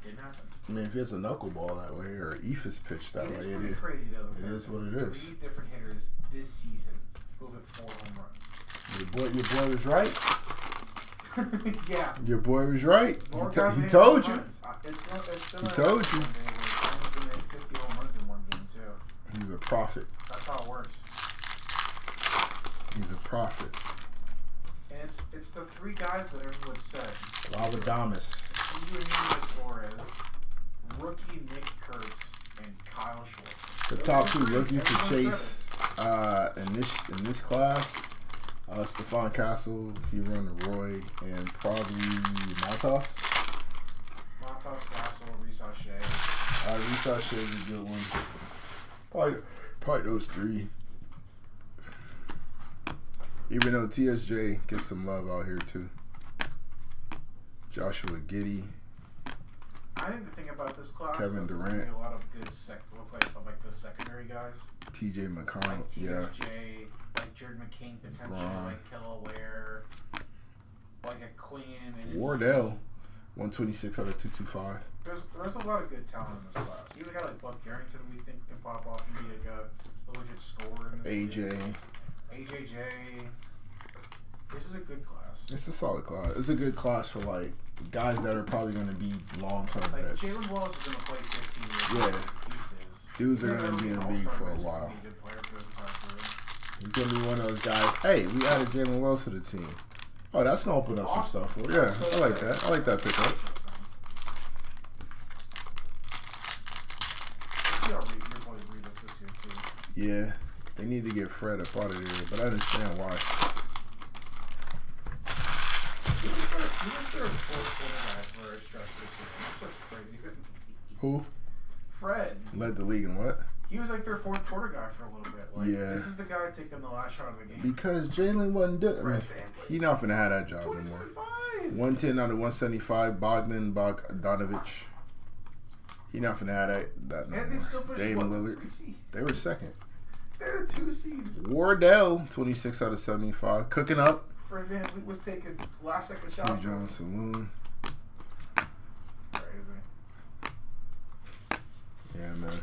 didn't happen. I mean, if it's a knuckleball that way or an ephus pitch that way, it is crazy though. It is what it is. 3 different hitters this season who hit 4 home runs. Your boy was right. Yeah. Your boy was right. He told you. He told you. He's a prophet. That's how it works. He's a prophet. And it's the 3 guys that everyone said. Lavadamas. Torres, rookie Nick Kurtz, and Kyle Schwarber. The top 2 rookies to chase in this class. Stephon Castle, he run the Roy, and probably Matos. Castle, Reese O'Shea. Reese O'Shea is a good one. Probably those 3. Even though TSJ gets some love out here too. Joshua Giddey. I think the thing about this class, Kevin Durant. There's a lot of good like the secondary guys. TJ McConnell, like yeah. TSJ, like Jared McCain potentially, like Killa Ware, like a Quinn. And Wardell, 126 out of 225. There's a lot of good talent in this class. Even a guy like Buck Garrington, we think can pop off and be like a legit scorer in this league. AJJ. This is a good class. It's a solid class. It's a good class for like guys that are probably going to be long-term like vets. Jalen Wallace is going to play 15 years. Yeah. Dudes are going to be in the league for a while. He's going to be one of those guys. Hey, we added Jalen Wells to the team. Oh, that's going to open up some stuff for. Yeah, I like that. I like that pickup. Yeah, they need to get Fred up out of there, but I understand why. Who? Fred. Led the league in what? He was like their 4th quarter guy for a little bit. Like, yeah. This is the guy taking the last shot of the game. Because Jalen wasn't doing it. He not finna have that job 25. anymore. 110 out of 175. Bogdanovich. He not finna have that no more. Damian Lillard. They were 2nd. They're the 2 seed. Wardell, 26 out of 75. Cooking up. Fred VanVleet was taking last second shot. T. John Saloon. Crazy. Yeah, man.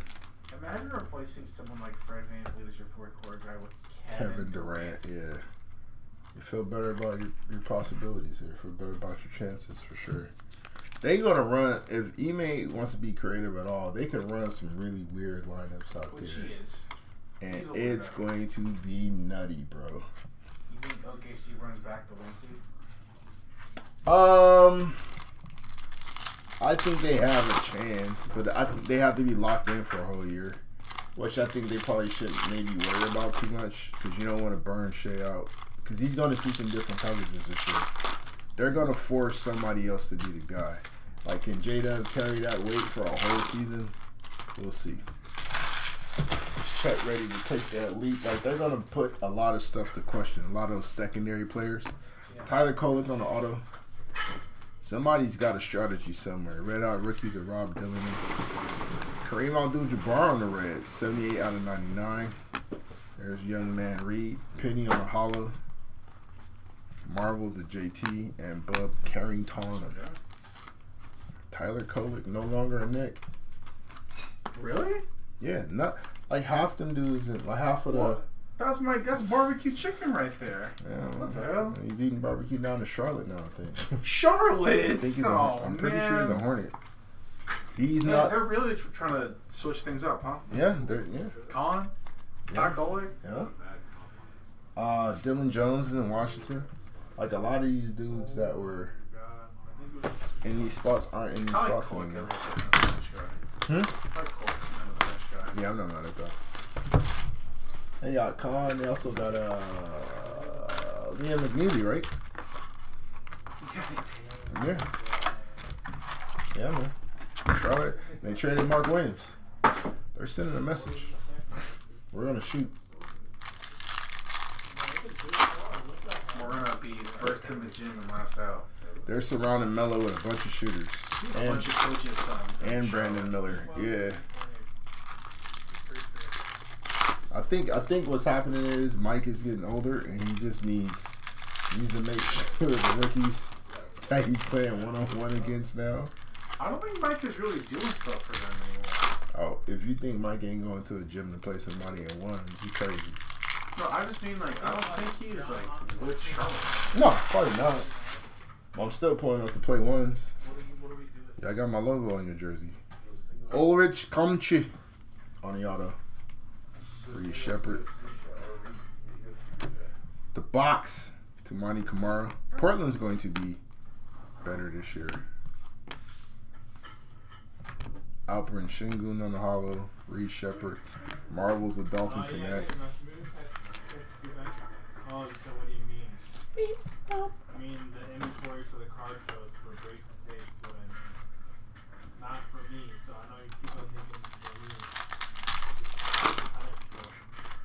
Imagine replacing someone like Fred VanVleet as your 4th quarter guy with Kevin Durant. Yeah. You feel better about your possibilities here. Feel better about your chances for sure. They gonna run, if Ime wants to be creative at all, they can run some really weird lineups out Which there. he is. And it's going to be nutty, bro. You think OKC runs back the 1 seed? I think they have a chance, but I think they have to be locked in for a whole year, which I think they probably shouldn't maybe worry about too much because you don't want to burn Shea out because he's going to see some different coverages this year. They're going to force somebody else to be the guy. Like, can J-Dub carry that weight for a whole season? We'll see. Is Chet ready to take that leap? Like, they're going to put a lot of stuff to question. A lot of those secondary players. Yeah. Tyler Kolek on the auto. Somebody's got a strategy somewhere. Red Out rookies of Rob Dylan. Kareem Abdul-Jabbar on the red. 78 out of 99. There's young man Reed. Penny on the hollow. Marvels of JT. And Bub Carrington. Tyler Kolek no longer a Knick. Really? Yeah, not like half them dudes and like half of the. What? That's barbecue chicken right there. Yeah, What the hell? He's eating barbecue down in Charlotte now, I think. Charlotte. I think he's I'm pretty man. sure he's a Hornet. He's Yeah, not. they're really trying to switch things up, huh? Yeah. Colin, Ty Kolek. Yeah. Dylan Jones is in Washington. Like a lot of these dudes that were in these spots aren't in these spots anymore. Yeah, I'm not mad at that. They got Khan. They also got Liam McNeely, right? Yeah. Yeah, man. Charlotte. They traded Mark Williams. They're sending a message. We're gonna shoot. We're gonna be first in the gym and last out. They're surrounding Melo with a bunch of shooters. A bunch of coaches' sons. And Brandon Miller. Yeah. I think what's happening is Mike is getting older and he just needs to make sure the rookies that he's playing one-on-one against now. I don't think Mike is really doing stuff for them anymore. Oh, if you think Mike ain't going to a gym to play somebody at ones, you crazy. No, I just mean like I don't think he is like with Charlotte. No, probably not. I'm still pulling up to play ones. Yeah, I got my logo on your jersey. Ulrich Kamchi on the auto. Reed Shepard. The box to Monty Kamara. Portland's going to be better this year. Alperin Şengün on the hollow. Reed Shepard. Marvels of Dalton Connect. Oh, so what do you mean? I mean the inventory for the card shows for break the tape is what I mean. Not for me, so I know you keep on thinking for me.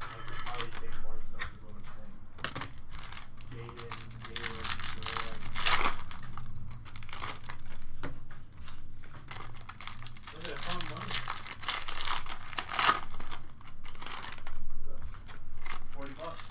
I could probably take more stuff is what I'm saying. Jaden, look at that fun money. 40 bucks.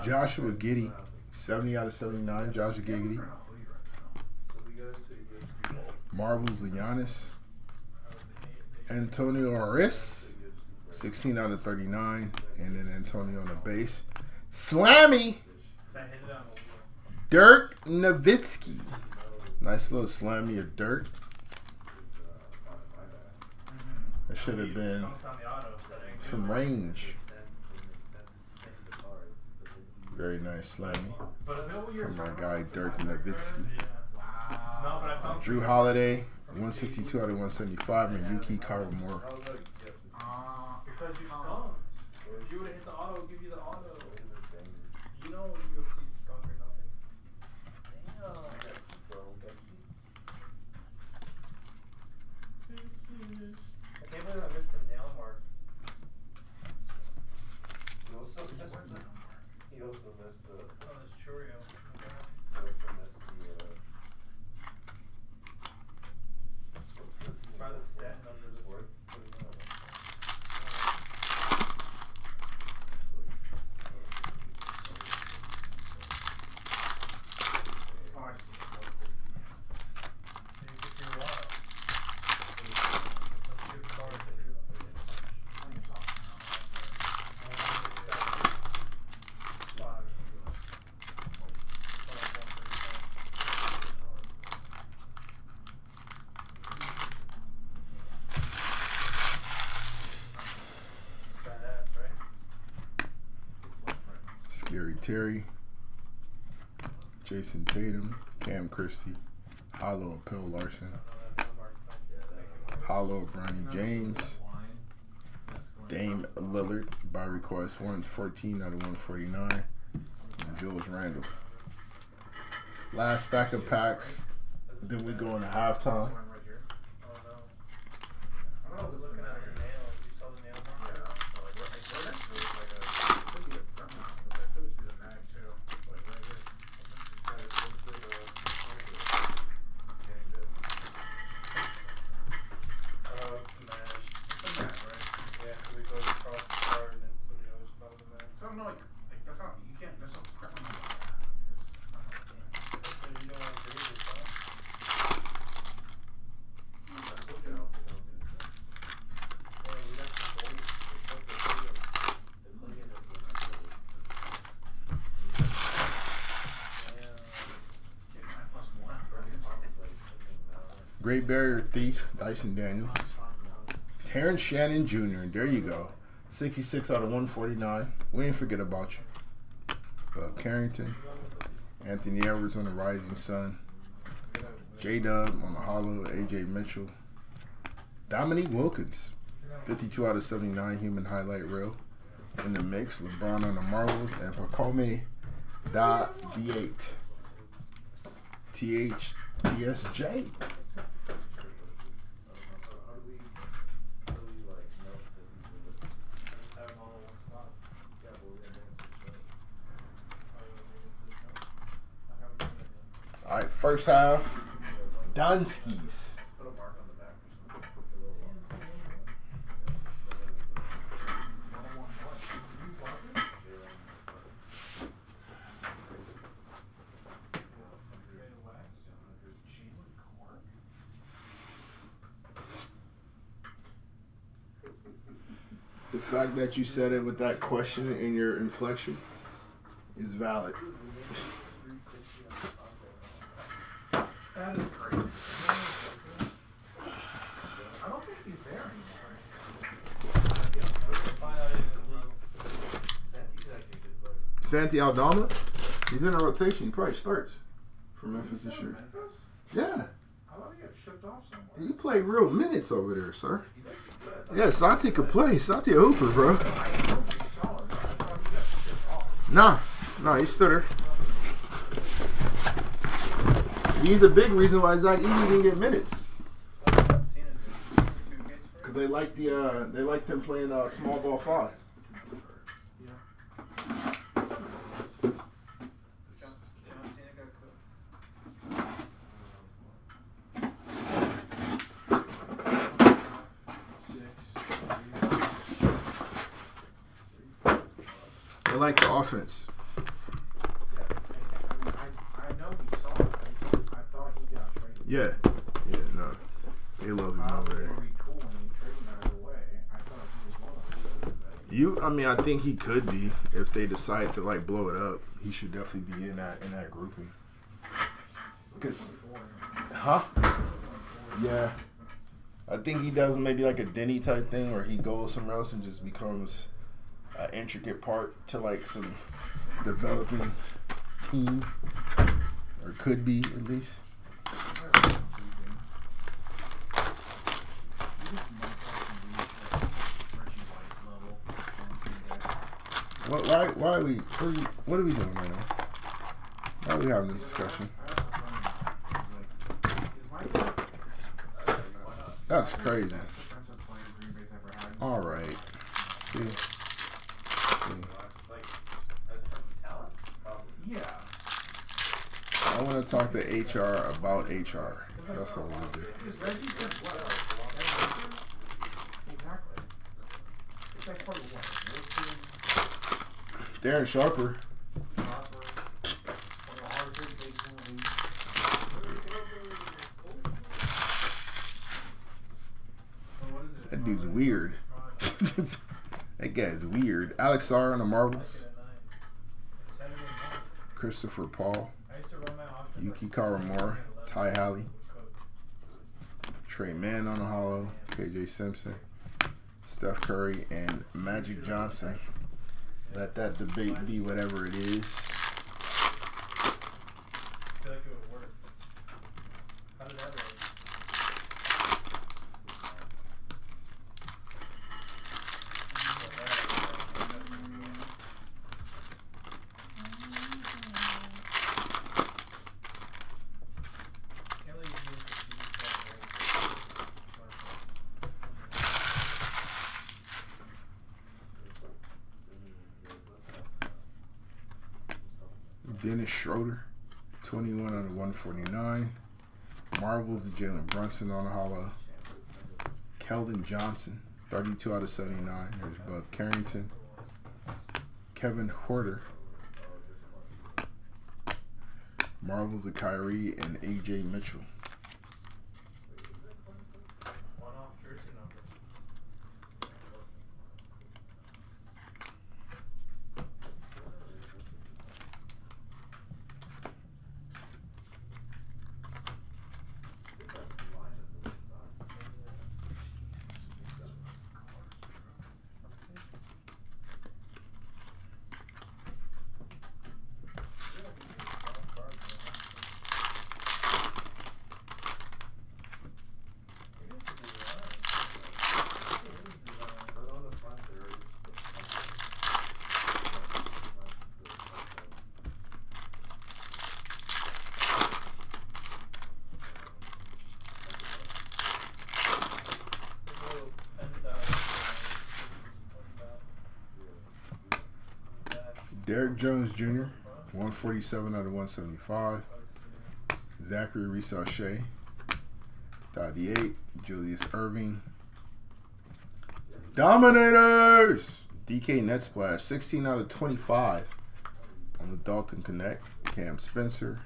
Joshua Giddey. 70 out of 79. Joshua Giddey. Marvels of Giannis. Antonio Aris. 16 out of 39. And then Antonio on the base. Slammy. Dirk Nowitzki. Nice little slammy of Dirk. That should have been from range. Very nice slammy from my guy Dirk Nowitzki. Drew Holiday, 162 out of 175, and Yuki Kawamura. Because you skunked. If you would have hit the auto, I'll give you the auto. You know UFC skunk or nothing. Damn. I can't believe I missed the nail mark. He also missed the. Oh, that's Churio. He also missed the. Try the stat numbers. Work. Oh, I see. Maybe get your auto. That's a good card too. Gary Terry, Jason Tatum, Cam Christie, Hollow of Pill Larson, Hollow of Bronny James, Dame Lillard by request 114 out of 149, and Julius Randle. Last stack of packs, then we go into halftime. Great Barrier Thief, Dyson Daniels. Terrence Shannon Jr., there you go. 66 out of 149. We ain't forget about you. Carrington. Anthony Edwards on the Rising Sun. J-Dub on the Hollow. AJ Mitchell. Dominique Wilkins. 52 out of 79 human highlight reel. In the mix, LeBron on the Marbles. And Pacome Da D8. THTSJ. All right, first half, Dunskies. The fact that you said it with that question in your inflection is valid. That is crazy. I don't think he's there anymore. Santi Aldama, he's in a rotation. He probably starts for Memphis this year. Memphis? Yeah. I thought he got shipped off somewhere. He played real minutes over there, sir. Yeah, Santi could play. Santi a hooper, bro. I thought he got shipped off. Nah, he stood there. He's a big reason why Zach Edey didn't get minutes. Because they like them playing small ball 5. They like the offense. Yeah, no. They love him over there. I think he could be if they decide to blow it up. He should definitely be in that grouping. Cause, yeah. I think he does maybe like a Denny type thing where he goes somewhere else and just becomes an intricate part to some developing team, or could be at least. Why are we? What are we doing right now? Why are we having this discussion? That's crazy. All right. See? I want to talk to HR about HR. That's all we'll do. Darren Sharper. That dude's weird. That guy's weird. Alex Sarr on the Marbles. Christopher Paul. Yuki Karamura. Ty Halley. Trey Mann on the Hollow. KJ Simpson. Steph Curry and Magic Johnson. Let that debate be whatever it is. I feel like it would work. How did that work? Can't let you use the Dennis Schroeder, 21 out of 149. Marvels of Jalen Brunson on the hollow. Keldon Johnson, 32 out of 79. There's Bud Carrington. Kevin Horter. Marvels of Kyrie and AJ Mitchell. one-off jersey number. Derrick Jones Jr., 147 out of 175. Zachary Reese-Shea, 38. Julius Erving. Dominators! DK Net Splash, 16 out of 25 on the Dalton Connect. Cam Spencer.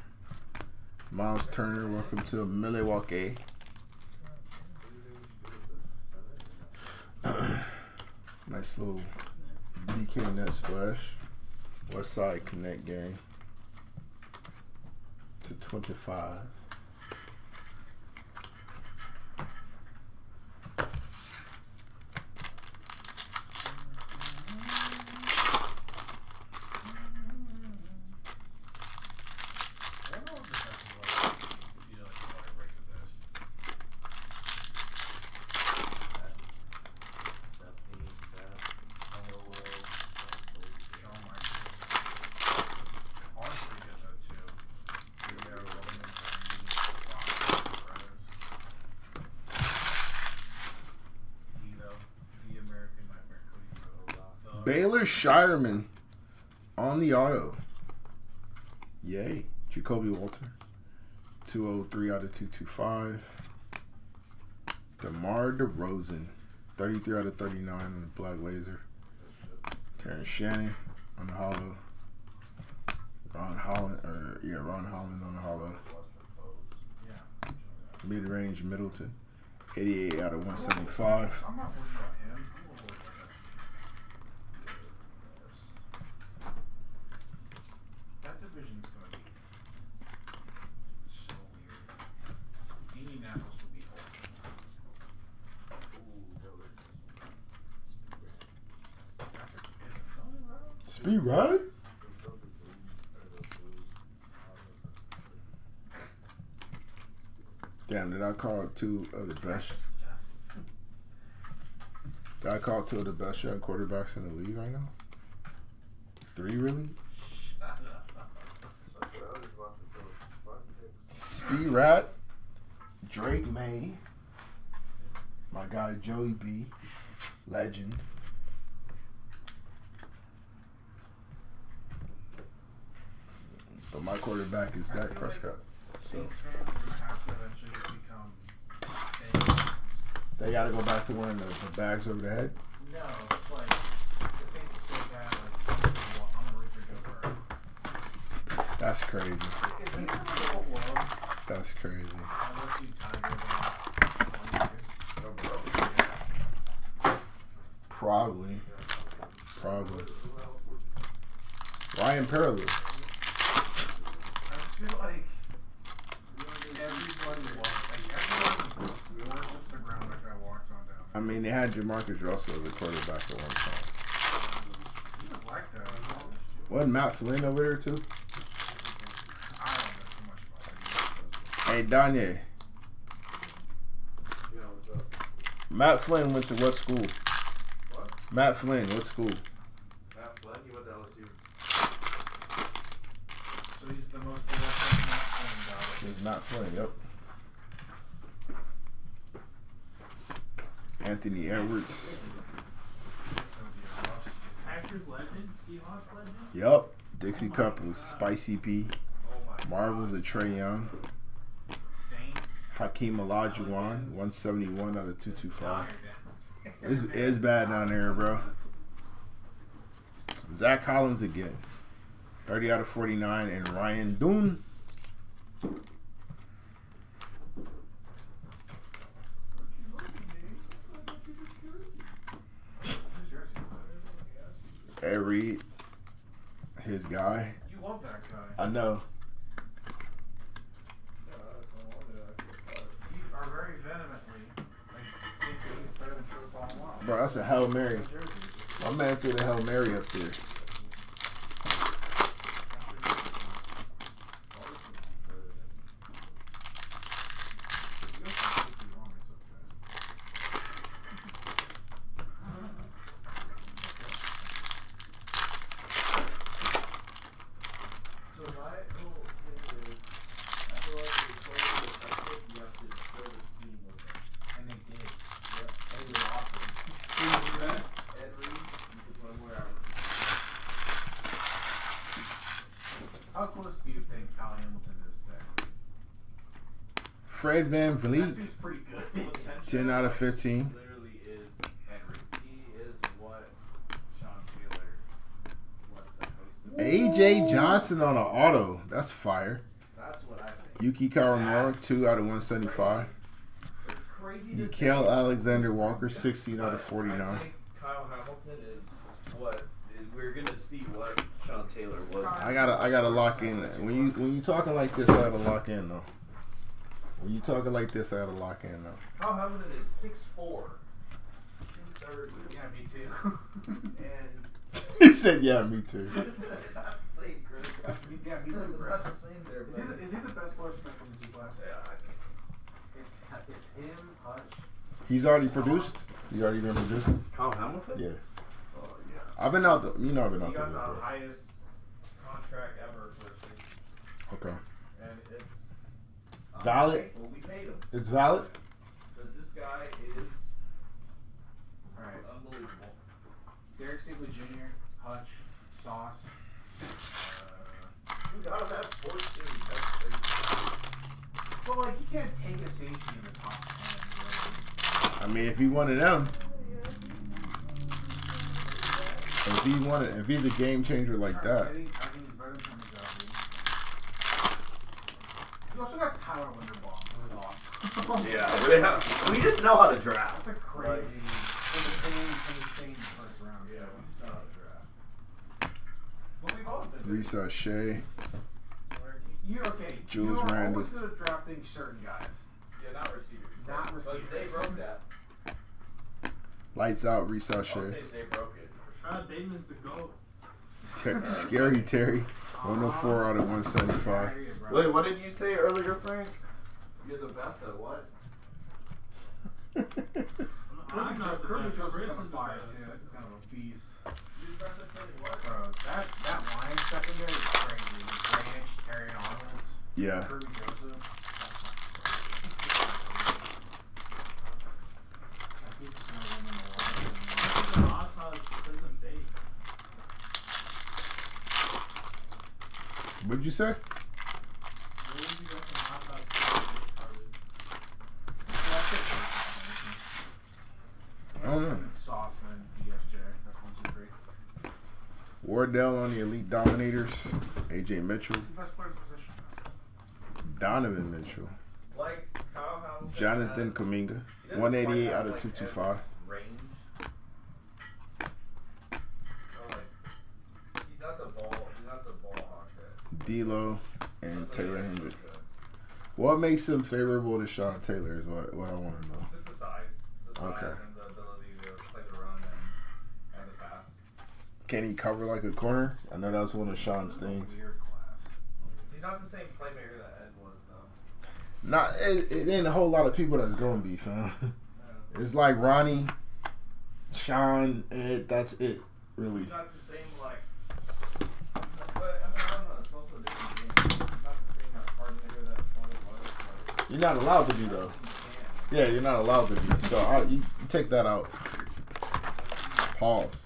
Miles Turner, welcome to Milwaukee. Nice little DK Net Splash. West Side Connect game to 25. Baylor Shireman on the auto. Yay. Jacoby Walter. 203 out of 225. DeMar DeRozan. 33 out of 39 on the black laser. Terrence Shannon on the hollow. Ron Holland on the hollow. Mid-range Middleton. 88 out of 175. I'm not worried about him. That division's going to be so weird. Indianapolis will be open. Speed ride? Damn, did I call two of the best? Did I call two of the best young quarterbacks in the league right now? Three, really? Speed Rat, Drake May, my guy Joey B, legend. But my quarterback is Dak Prescott. So Saints fans are going to have to eventually just become they got to go back to wearing the bags over the head. No, it's like the Saints are so bad. Like, I'm gonna Richard Joe Burrow. That's crazy. Is he in the middle world? That's crazy. Unless you Tiger Probably. Ryan Perley. I feel like everybody walks, like everyone worships the ground that guy walks on down. I mean, they had Jamarcus Russell as a quarterback at one time. He was like that. Wasn't Matt Flynn over there too? I don't know too much about Hey, Danye. Yeah, what's up? Matt Flynn went to what school? What? Matt Flynn, what school? Matt Flynn, he went to LSU. So he's the most prolific guy. It's Matt Flynn, yep. Anthony Edwards. Packers legend, Seahawks legend. Yup. Dixie Couples, Spicy P, Oh my. Marvels of Trey Young, Saints. Hakeem Olajuwon, 171 out of 225. It's bad down there, bro. Zach Collins again, 30 out of 49, and Ryan Doon. Every his guy. You love that guy. I know. You are very vehemently like think that he's better than Trey Palmer. Bro, that's a Hail Mary. My man threw the Hail Mary up there. So my whole thing is, I feel like they told you to touch it, you have to spill the steam with it. And they did. Yep. And you're awesome. Who's the best? Ed Reed, you can put him wherever. How close do you think Kyle Hamilton is to? Fred Van That Vliet, dude's pretty good. 10 out of 15. Literally is Henry. He is what Sean Taylor was supposed to be. AJ Johnson on an auto. That's fire. That's what I think. Yuki Karamura, 2 out of 175. It's crazy to Mikael Alexander Walker, 16 out of I 49. think Kyle Hamilton is what we're gonna see what Sean Taylor was. I gotta lock in. When you talking like this, I gotta lock in though. When you talking like this, I gotta lock in though. Kyle Hamilton is 6'4", 230, Yeah, me too. and He said, "Yeah, me too." not the same, Chris. Yeah, me too, bro. Not the same there, Is but he the best quarterback from the two class? yeah, I think so. It's him, Hutch. He's already produced. He's already been producing. Kyle Hamilton? Yeah, Oh yeah. I've been out. I've been He out got there. the Bro. highest contract ever for a season. Okay, And it's Valid? Well, we paid him it's valid. because this guy is Alright. unbelievable. Derek Stingley Jr., Hutch, Sauce. We got him at 14. That's crazy. But like, you can't take a safety in the top 10. I mean, if he one of them, if he's a game changer like I that, think he's better than Jimmy Garoppolo. You also got Tyler Linderbaum, who is awesome. Yeah, we just know how to draft. That's a crazy. Insane first round. Yeah, So. we just know how to draft. But we've always been. Lisa Shea, You okay? Jules You're Randle. always good at drafting certain guys. Yeah, not receivers. Not But receivers. Zay broke that. lights out. Risa I'll Shea, say Zay broke it. Damon's the GOAT. Scary Terry, 104 out of 175. Wait, what did you say earlier, Frank? You're the best at what? I'm not the Kirby best. Jones Chris is is on the fire best. too. That's kind of a beast. You're the best at what? Bro, that Lions secondary is crazy. Branch, Terry Arnold, Yeah, Kirby Joseph. I think he's gonna win in the Lions. Osmond's prison date. what'd you say? Where would you go from Osmond's prison I don't know. Sauce and DSJ. That's 1, 2, 3. Wardell on the Elite Dominators, AJ Mitchell, Who's the best player in his position? Donovan Mitchell, Like Kyle Hamilton. Jonathan has- Kaminga, he doesn't 188 quite have, out of like, 225. Range. Or like, he's not the ball hawk that. D'Lo and Taylor Hendricks. Hendricks. What makes him favorable to Sean Taylor is what I want to know. Just the size. The size Okay. and the ability to play the run and the pass. can he cover like a corner? I know that was one of Sean's This is a things. weird class. He's not the same playmaker that Ed was, though. Not it ain't a whole lot of people that's gonna be, fam. No. It's like Ronnie, Sean, Ed. That's it, really. He's not the same, like. But, I mean, I don't know. It's also a different game. He's not the same, like, hard nigger that Tony was. Like, You're not allowed to be though. Yeah, you're not allowed to be. So you take that out. Pause.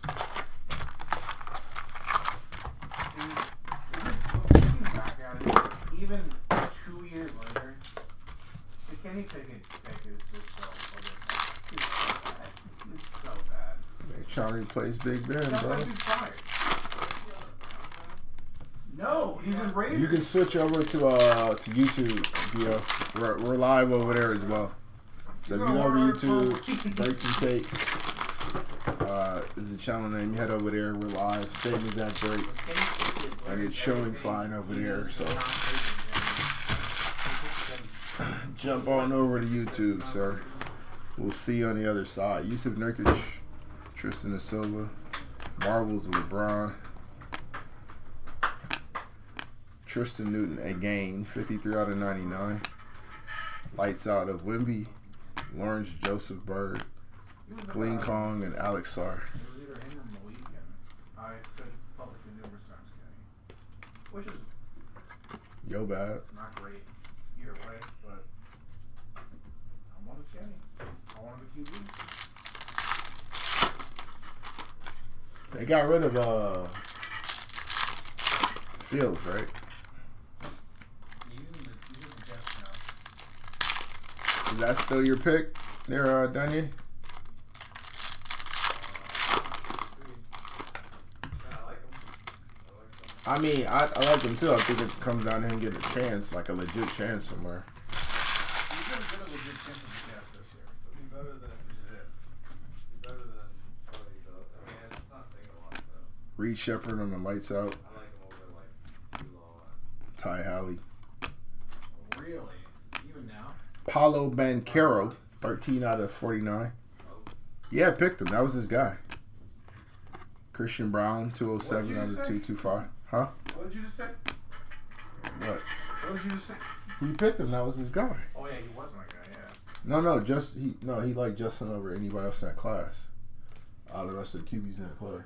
Looking back at it, even 2 years later, the Kenny Pickett pick is just so bad. It's so bad. Man, trying to replace Big Ben, That's bro. why he's fired. No, he's in Raiders. You can switch over to YouTube, Dio. We're live over there as well. So if you go over YouTube, breaks and takes. Is the channel name. You head over there. We're live. Same exact break. And it's showing fine over there. So jump on over to YouTube, sir. We'll see you on the other side. Yusuf Nurkic, Tristan da Silva, Marbles of LeBron, Tristan Newton again, 53 out of 99. Lights out of Wimby, Lawrence Joseph Bird, Glenn Kong, and Alex Sarr. It was either him or Malik, and I said publicly numerous times Kenny, which is Yo, bad. not great either way, but I wanted Kenny. I wanted a QB. They got rid of Fields, right? Is that still your pick there, Daniel? I mean, I like him too. I think it comes down to him getting a chance, like a legit chance somewhere. He's going to get a legit chance of the gas this year. He's better than. This is it. He's better than. I mean, it's not saying a lot, though. Reed Shepard on the lights out. I like him over, like, T-Law. Ty Halley. Really? Even now? Paulo Banchero, 13 out of 49. Yeah, I picked him. That was his guy. Christian Brown, 207 out of 225. Huh? What did you just say? What? What did you just say? He picked him. That was his guy. Oh yeah, he was my guy. Yeah. He liked Justin over anybody else in that class. All the rest of the QBs in that class.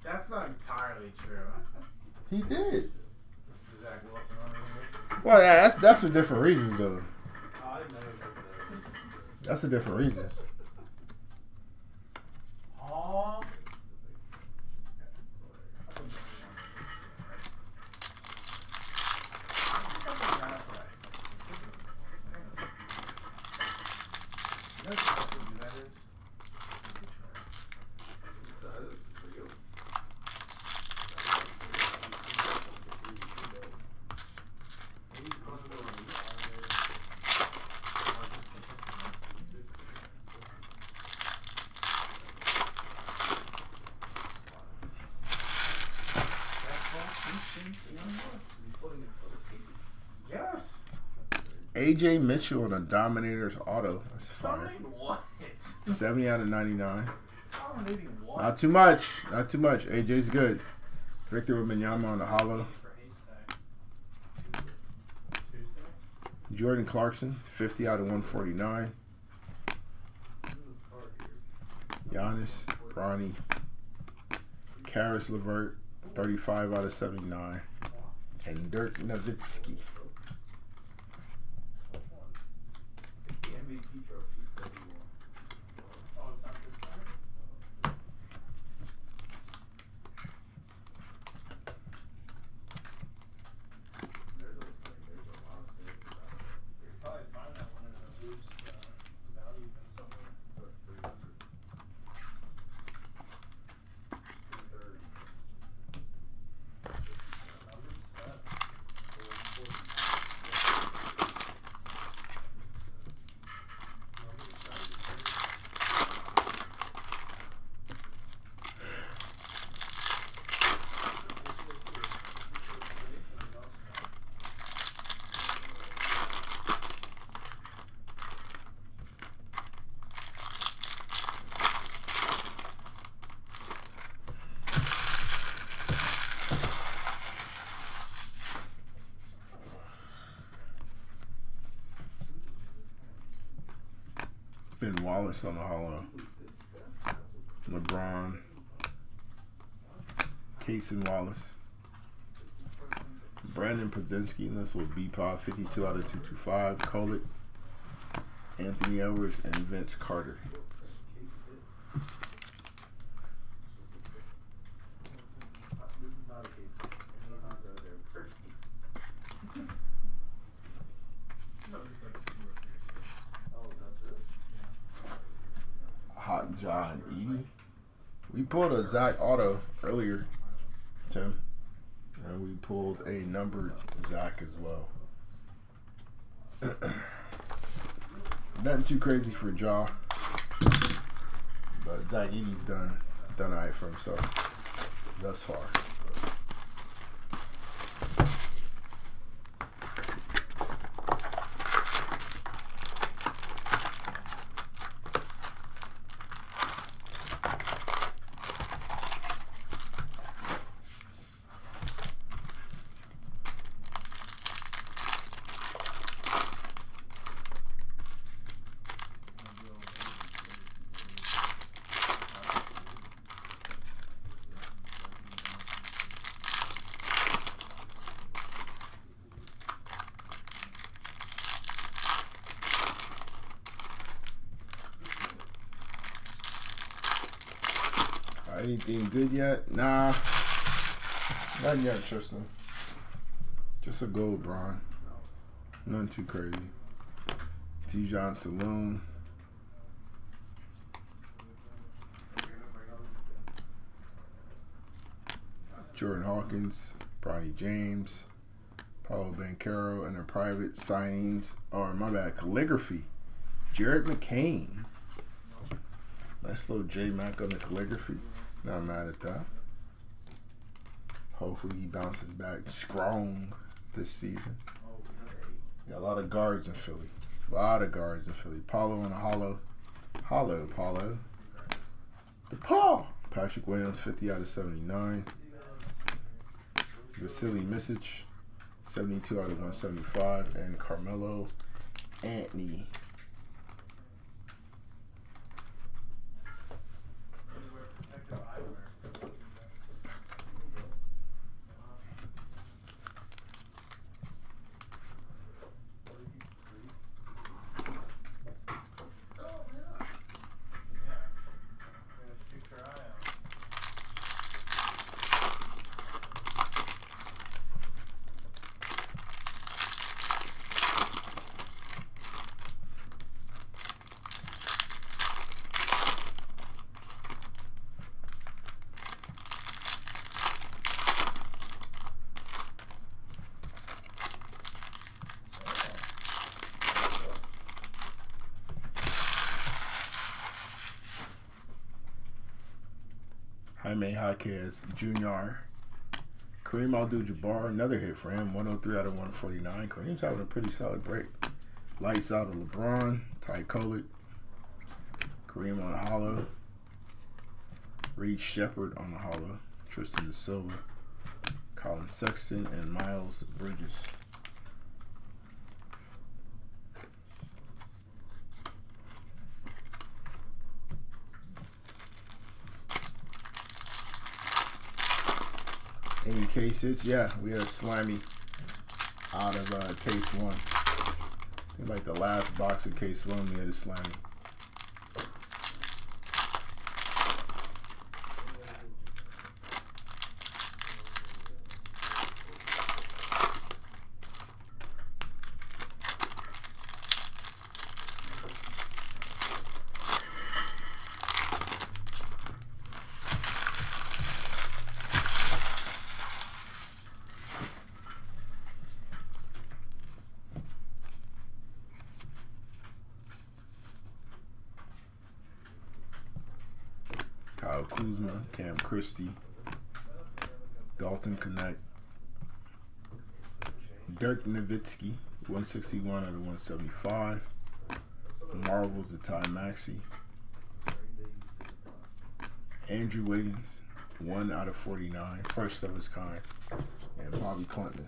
That's not entirely true. He did. Mr. Zach Wilson on the list. Well, yeah, that's for different reasons though. Oh, I've never heard that. That's a different reason. Oh. Yes. AJ Mitchell on a Dominator's auto. That's fire. Dominating what? 70 out of 99. Dominating what? Not too much. Not too much. AJ's good. Victor Wembanyama on the hollow. For Haystack. Tuesday. Jordan Clarkson, 50 out of 149. Giannis, Bronny, Karis LeVert, 35 out of 79. And Dirk Nowitzki. The MVP trophy that he won. Oh, it's not this guy? There's a lot of things about it. You'd probably find that one in a loose value bin somewhere. But 300. 230. Numbers, that. Ben Wallace on the hollow. LeBron. Casey Wallace. Brandon Podzinski, and this will be pod 52 out of 225. Colett, Anthony Edwards, and Vince Carter. Hot John Edie. We pulled a Zach Auto earlier, Tim. And we pulled a numbered Zach as well. Nothing too crazy for Ja. But Zach Edie's done alright for himself thus far. Anything good yet? Nah. Nothing yet, Tristan. Just a gold Bron. Nothing too crazy. T-John Saloon. Jordan Hawkins. Bronny James. Paulo Banchero. And their private signings. Or, my bad, calligraphy. Jared McCain. Nice little J-Mac on the calligraphy. Not mad at that. Hopefully he bounces back strong this season. Got a lot of guards in Philly. Paulo on the hollow. Hollow, Paulo. DePaul. Patrick Williams, 50 out of 79. Vasily Misic, 72 out of 175. And Carmelo Anthony. Jaime Jaquez Jr. Kareem Abdul-Jabbar, another hit for him, 103 out of 149. Kareem's having a pretty solid break. Lights out of LeBron, Ty Colett, Kareem on the hollow, Reed Shepard on the hollow, Tristan Da Silva, Colin Sexton, and Miles Bridges. Any cases? Yeah, we had a slimy out of case one. I think like the last box of case one, we had a slimy. Kyle Kuzma, Cam Christie, Dalton Connect, Dirk Nowitzki, 161 out of 175, Marvels of Ty Maxey, Andrew Wiggins, 1 out of 49, first of his kind, and Bobby Clinton.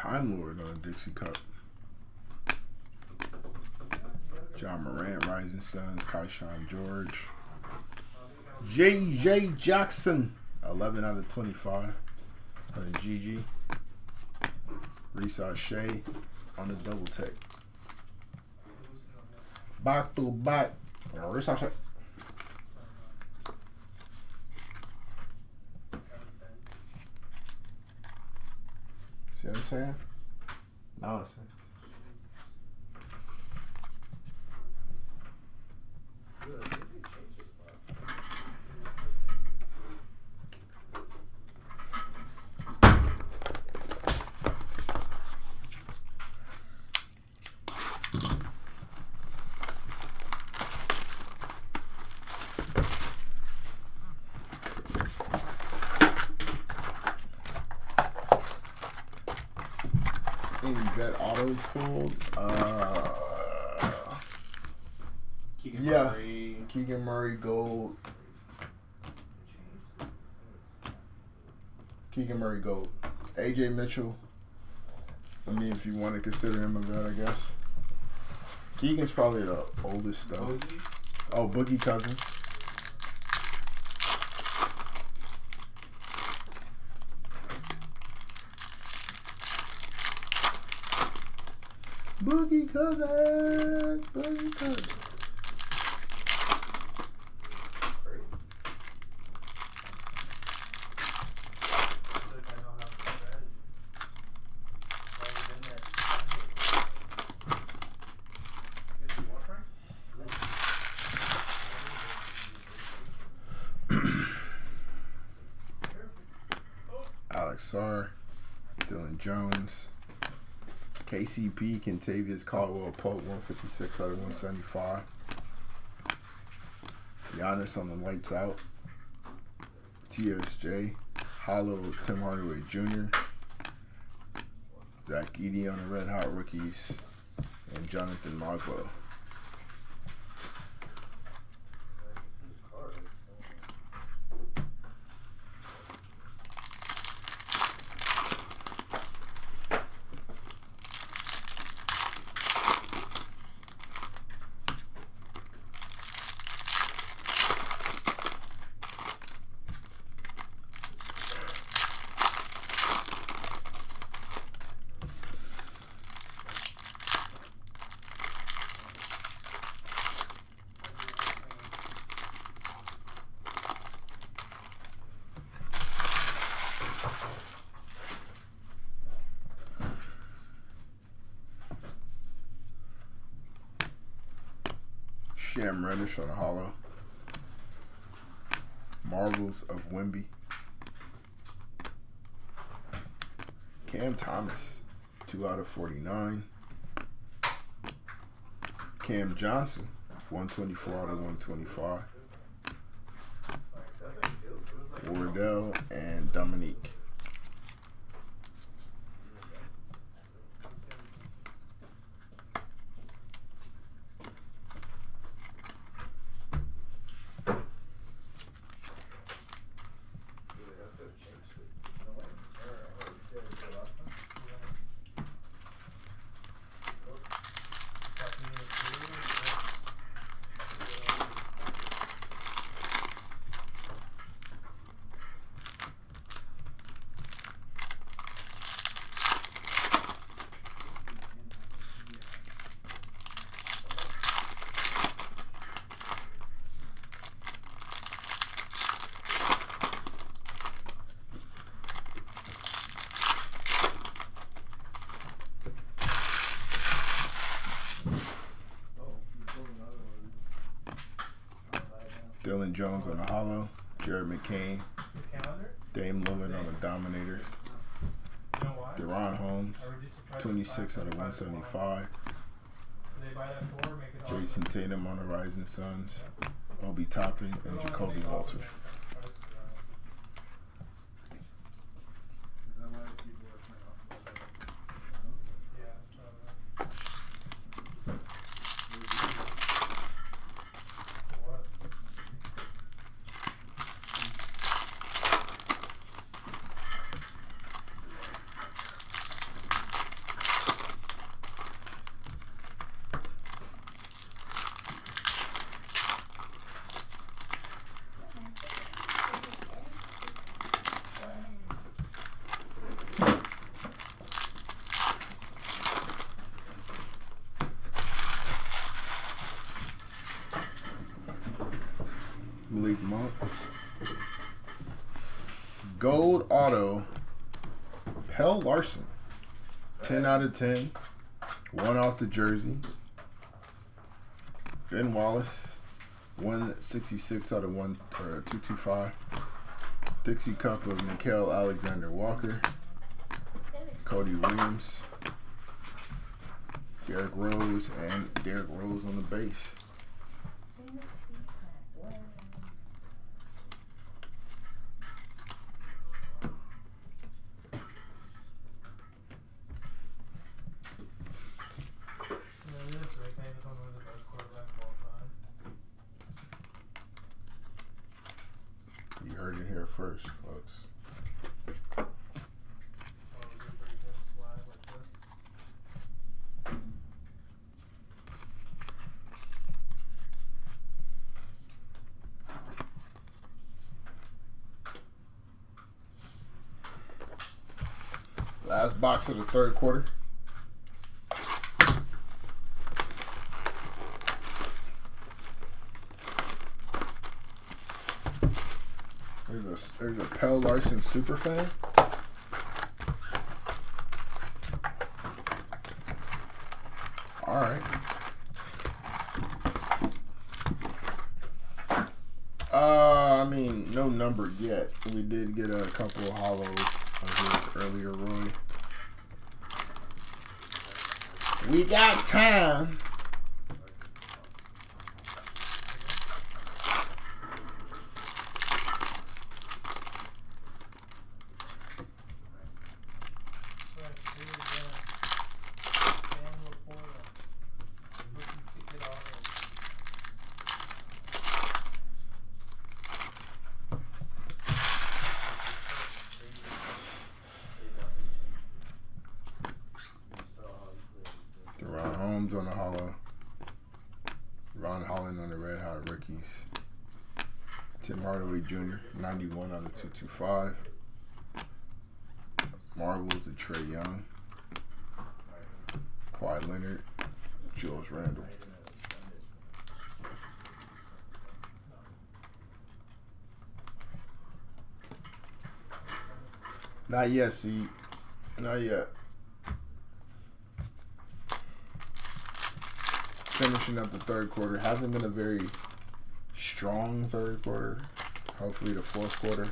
Time Lord on a Dixie Cup. John Morant, Rising Suns, Kaishan George. J.J. Jackson, 11 out of 25 on a GG. Reese Shea on the double take. Back to back. Reese Shea. See what I'm saying? Nonsense. Any vet autos pulled? Keegan Murray Gold. Keegan Murray Gold. AJ Mitchell. I mean, if you want to consider him a vet, I guess. Keegan's probably the oldest though. Boogie? Oh, Boogie Cousins. Boogie Cousins. Boogie Cousins. Alex Sarr, Dylan Jones, KCP, Kentavious Caldwell Pope, 156 out of 175. Giannis on the lights out. TSJ, Hollow Tim Hardaway Jr., Zach Edey on the Red Hot Rookies, and Jonathan Magbo. Sham Reddish on a hollow. Marvels of Wemby. Cam Thomas, 2 out of 49. Cam Johnson, 124 out of 125. Wardell and Dominique. Dylan Jones on the hollow. Jared McCain. Dame Lillard on the Dominator. Deron Holmes, 26 out of 175. Jason Tatum on the Rising Suns. Obi Toppin and Jacoby Walter. big month. Gold auto, Pell Larson. 10 out of 10. 1 off the jersey. Ben Wallace. 166 out of 225. Dixie Cup of Mikael Alexander Walker. Cody Williams. Derrick Rose and Derrick Rose on the base. You heard it here first, folks. Last box of the third quarter. There's a Pell Larson super fan. All right. I mean, no number yet. We did get a couple of hollows of his earlier, Roy. We got time. Ron Holmes on the hollow. Ron Holland on the Red Hot Rookies. Tim Hardaway Jr. 91 out of 225. Marbles of Trey Young. Kawhi Leonard. Julius Randle. Not yet, see. Not yet. Finishing up the third quarter. Hasn't been a very strong third quarter. Hopefully the fourth quarter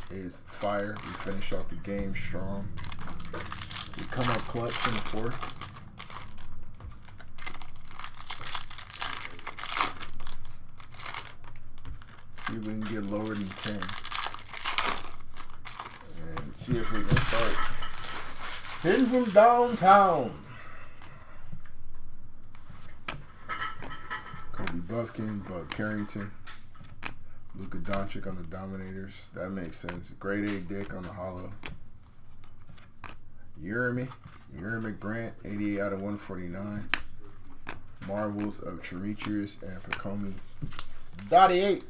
is fire. We finish off the game strong. We come up clutch in the fourth. See if we can get lower than 10. And see if we can start hitting from downtown. Kobe Buffkin, Bud Carrington, Luka Doncic on the Dominators. That makes sense. Grade A Dick on the hollow. Jeremy Grant, 88 out of 149. Marvels of Demetrius and Pacomi. Dottie 8.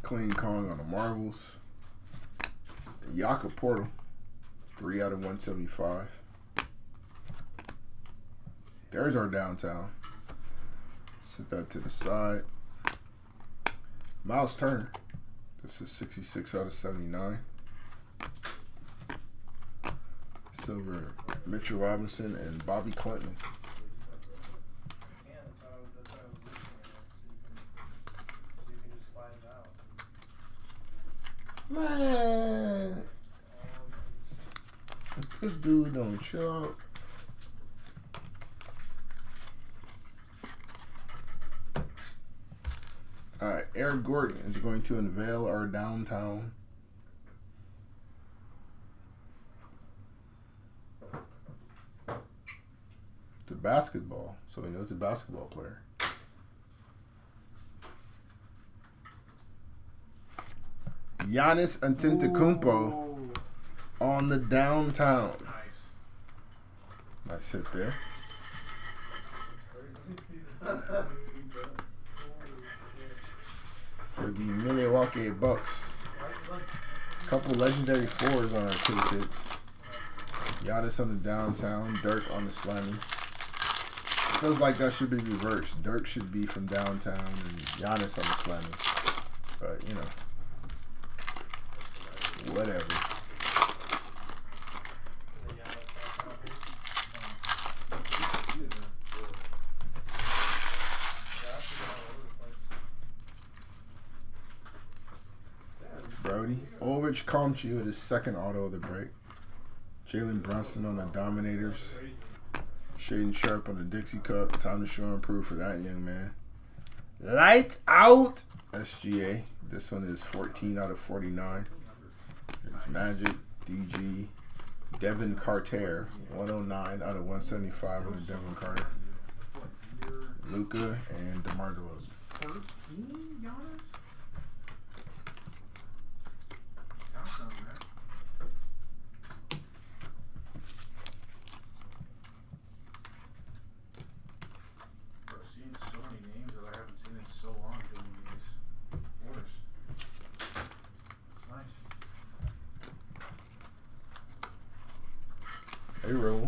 Clean Kong on the Marvels. Jakob Portal, 3 out of 175. There's our downtown. Set that to the side. Miles Turner. This is 66 out of 79. Silver, Mitchell Robinson and Bobby Clinton. Man, if this dude don't show up. Alright, Eric Gordon is going to unveil our downtown. basketball, so we know it's a basketball player. Giannis Antetokounmpo on the downtown. Nice. Nice hit there. For the Milwaukee Bucks. Couple legendary fours on our case hits. Giannis on the downtown, Dirk on the slammy. Feels like that should be reversed. Dirk should be from downtown and Giannis on the slammy. But, you know. Whatever. Brody. Ulrich Comchi with his second auto of the break. Jalen Brunson on the Dominators. Shaden Sharp on the Dixie Cup. Time to show and prove for that young man. Lights out! SGA. This one is 14 out of 49. There's Magic, DG, Devin Carter. 109 out of 175 on the Devin Carter. Luka and DeMar DeRozan. 13, Giannis? Awesome, man. Bro, seeing so many names that I haven't seen in so long doing these orders. Nice. Hey, Rolls.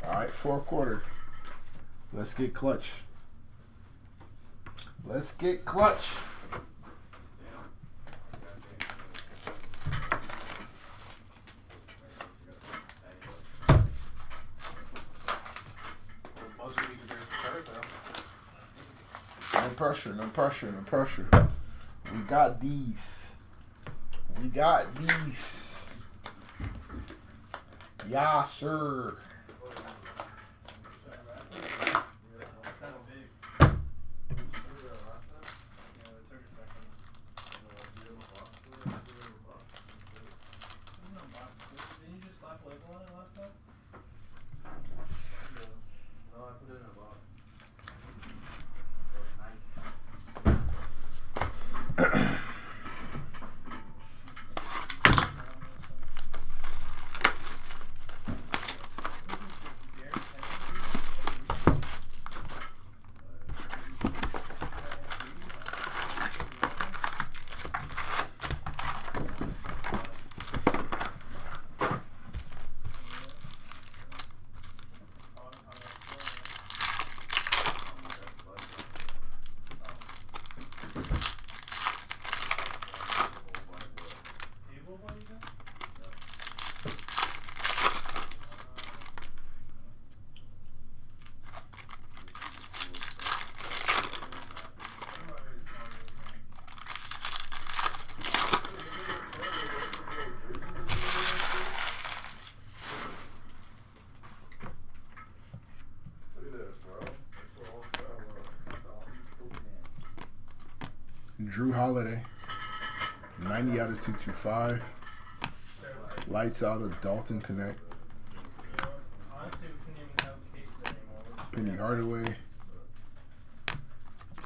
All right, fourth quarter. Let's get clutch. Let's get clutch. No pressure, no pressure, no pressure. We got these. We got these. Yeah, sir. Drew Holiday, 90 out of 225. Lights out of Dalton Connect. Penny Hardaway.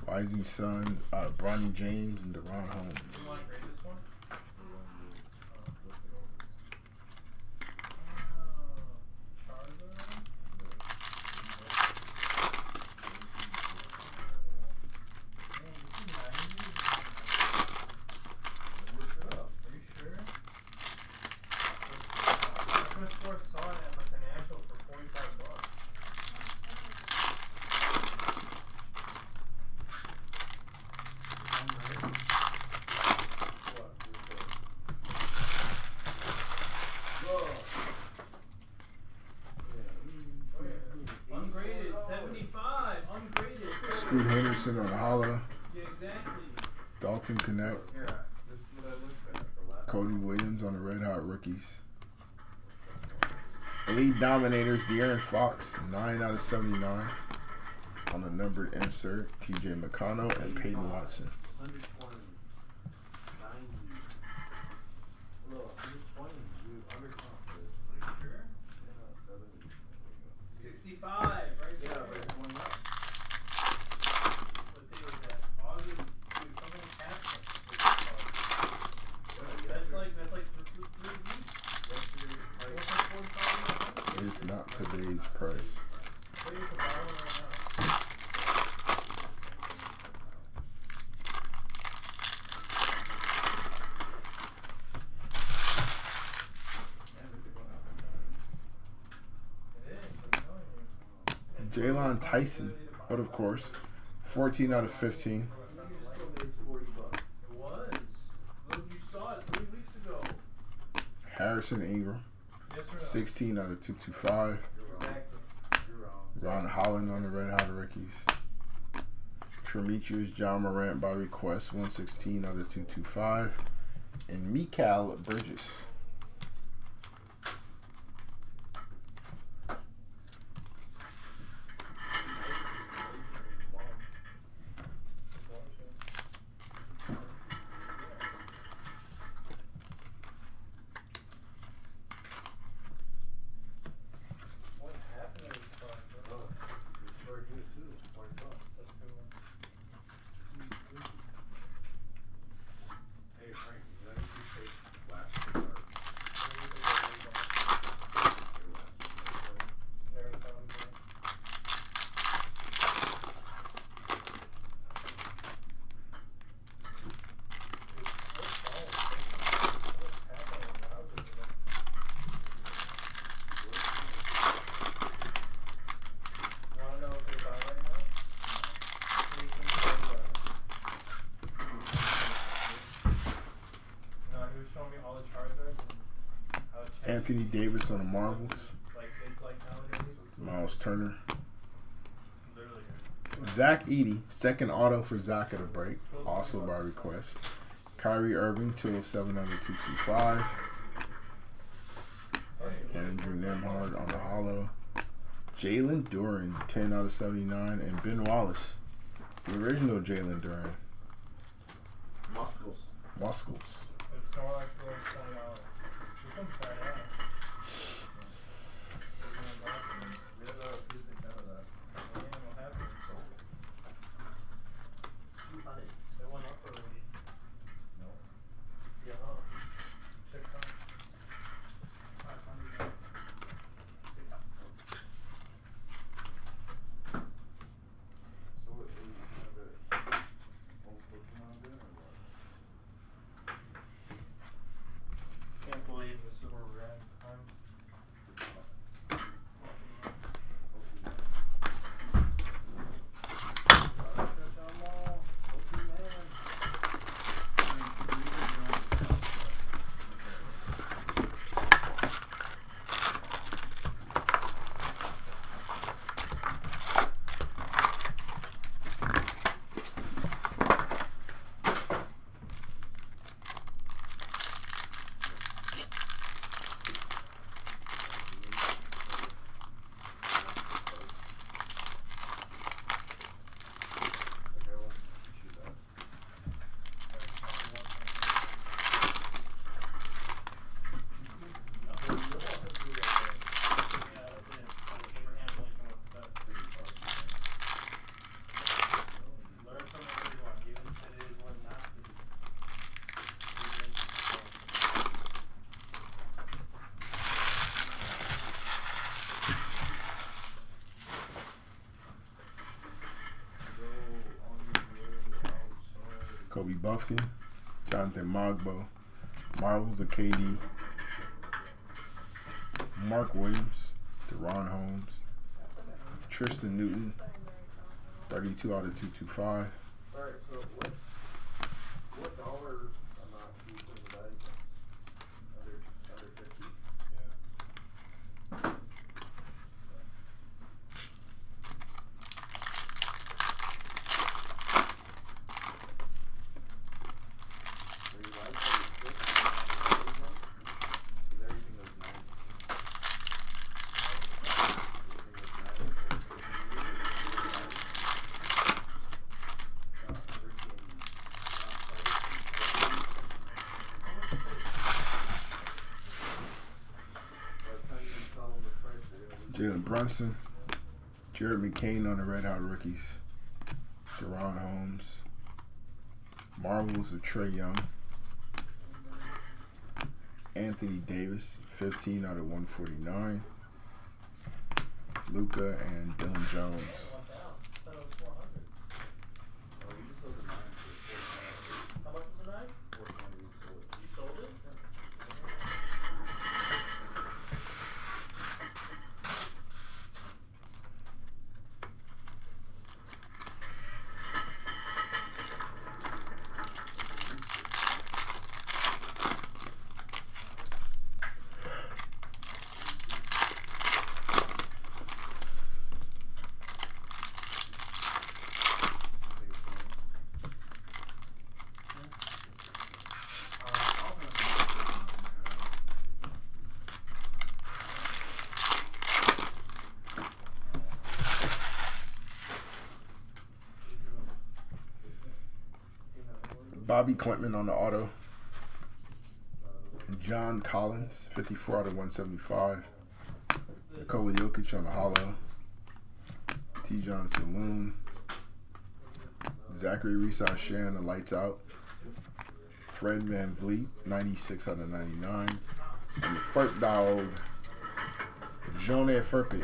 Rising Sun out of Bronny James and DeRon Holmes. Scoot Henderson on the Holla. Dalton Connect. Cody Williams on the Red Hot Rookies. Elite Dominators, De'Aaron Fox, 9 out of 79. On the numbered insert, TJ McConnell and Peyton Watson. 120. 90. Look, 120. Dude, underconfident. Pretty sure? Yeah, 70. 65, right there. Yeah, but it's going up. What day was that? August. Dude, something happened. That's like for 3 weeks. Yesterday, like, What's that, 45? It's not today's price. What is the bottom right now? It is, I'm telling you. Jalen Tyson, but of course, 14 out of 15. you still made $40. It was. Look, you saw it 3 weeks ago. Harrison Ingram, Yes or no? 16 out of 225. Exactly. You're wrong. Ron Holland on the Red Hot Rookies. Tremetrius John Morant by request, 116 out of 225. And Mikal Bridges. What happened to this card, bro? It's very good too. $40. That's a good one. Hey Frank, you gotta appreciate last year's art. Never found it. Anthony Davis on the Marbles. Like kids like nowadays. Miles Turner. Literally. Zach Edey, second auto for Zach at a break, also by request. Kyrie Irving, 207 out of 225. Andrew Nemhard on the hollow. Jalen Duren, 10 out of 79. And Ben Wallace, the original Jalen Duren. Muscles. Muscles. It's Snorlax still $20. This one's badass. We have a piece out of that. Damn, what happened? It went up already. No. Yeah. Check out. 500. So what, do you have it old Pokemon there or what? Can't believe this is where we're at times. Kobe Buffkin, Jonathan Mogbo, Marvels of KD, Mark Williams, Deron Holmes, Tristan Newton, 32 out of 225. Alright, so what dollar amount do you put in the dice? Under 50? So you like 36? Because everything goes 90. Jalen Brunson. Jared McCain on the Red Hot rookies. Deron Holmes. Marvels of Trey Young. Anthony Davis, 15 out of 149. Luka and Dylan Jones. How much was the 9? You sold it? Bobby Clinton on the auto. John Collins, 54 out of 175. Nikola Jokic on the hollow. T. John Saloon. Zachary Reese-Shan, the lights out. Fred Van Vliet, 96 out of 99. And the Furt Dog, Jone Furpy.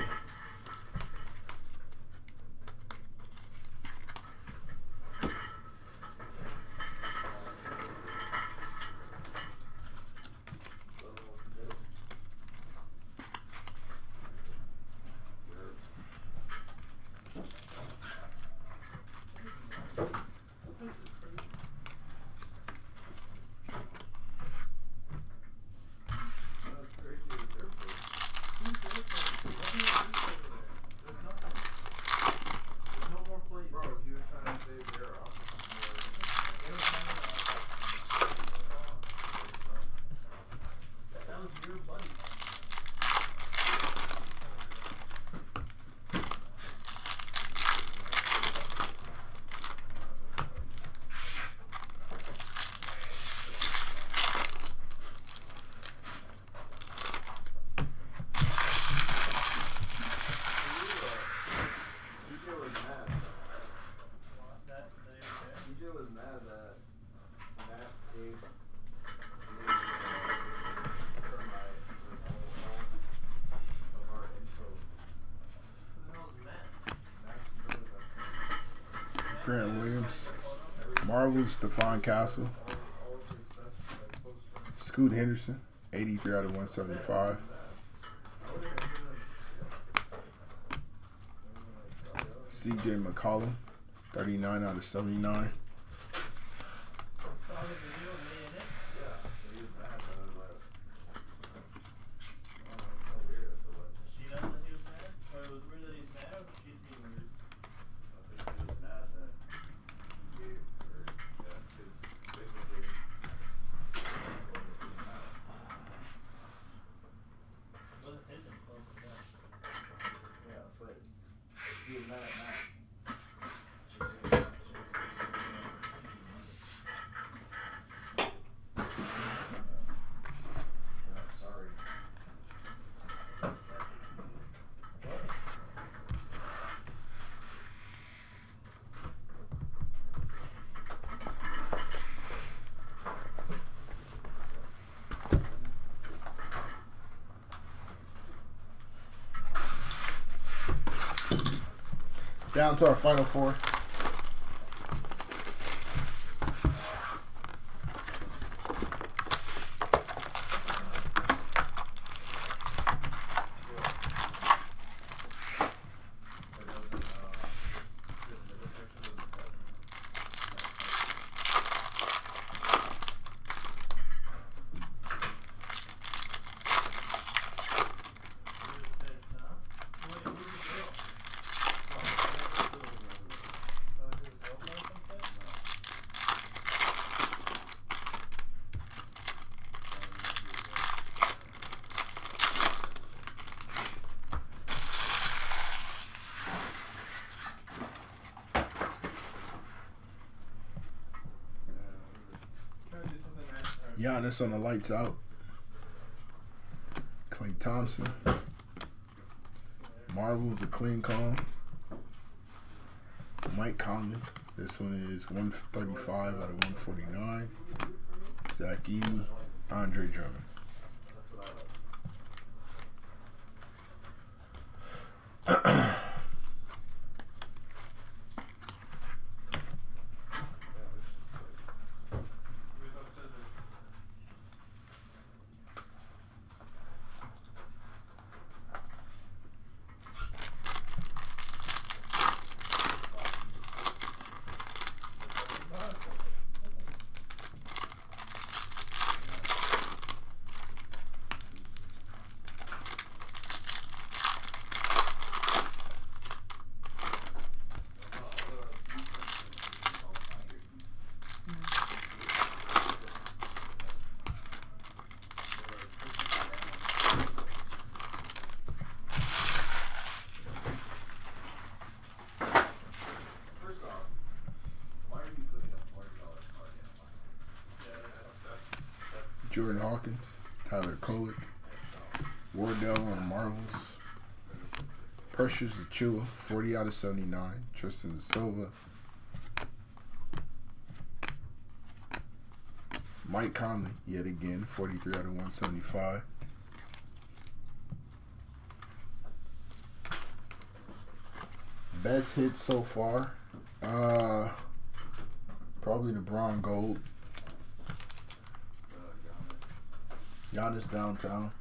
Grant Williams. Marvels, Stephon Castle. Scoot Henderson, 83 out of 175. CJ McCollum, 39 out of 79. Down to our final four. Giannis on the lights out. Klay Thompson. Marvel's a clean call. Mike Conley. This one is 135 out of 149. Zach Edey, Andre Drummond. Jordan Hawkins, Tyler Kolek, Wardell on Marvels, Precious Achua, 40 out of 79, Tristan Silva, Mike Conley, yet again, 43 out of 175. Best hit so far, probably the Bron Gold. Giannis downtown.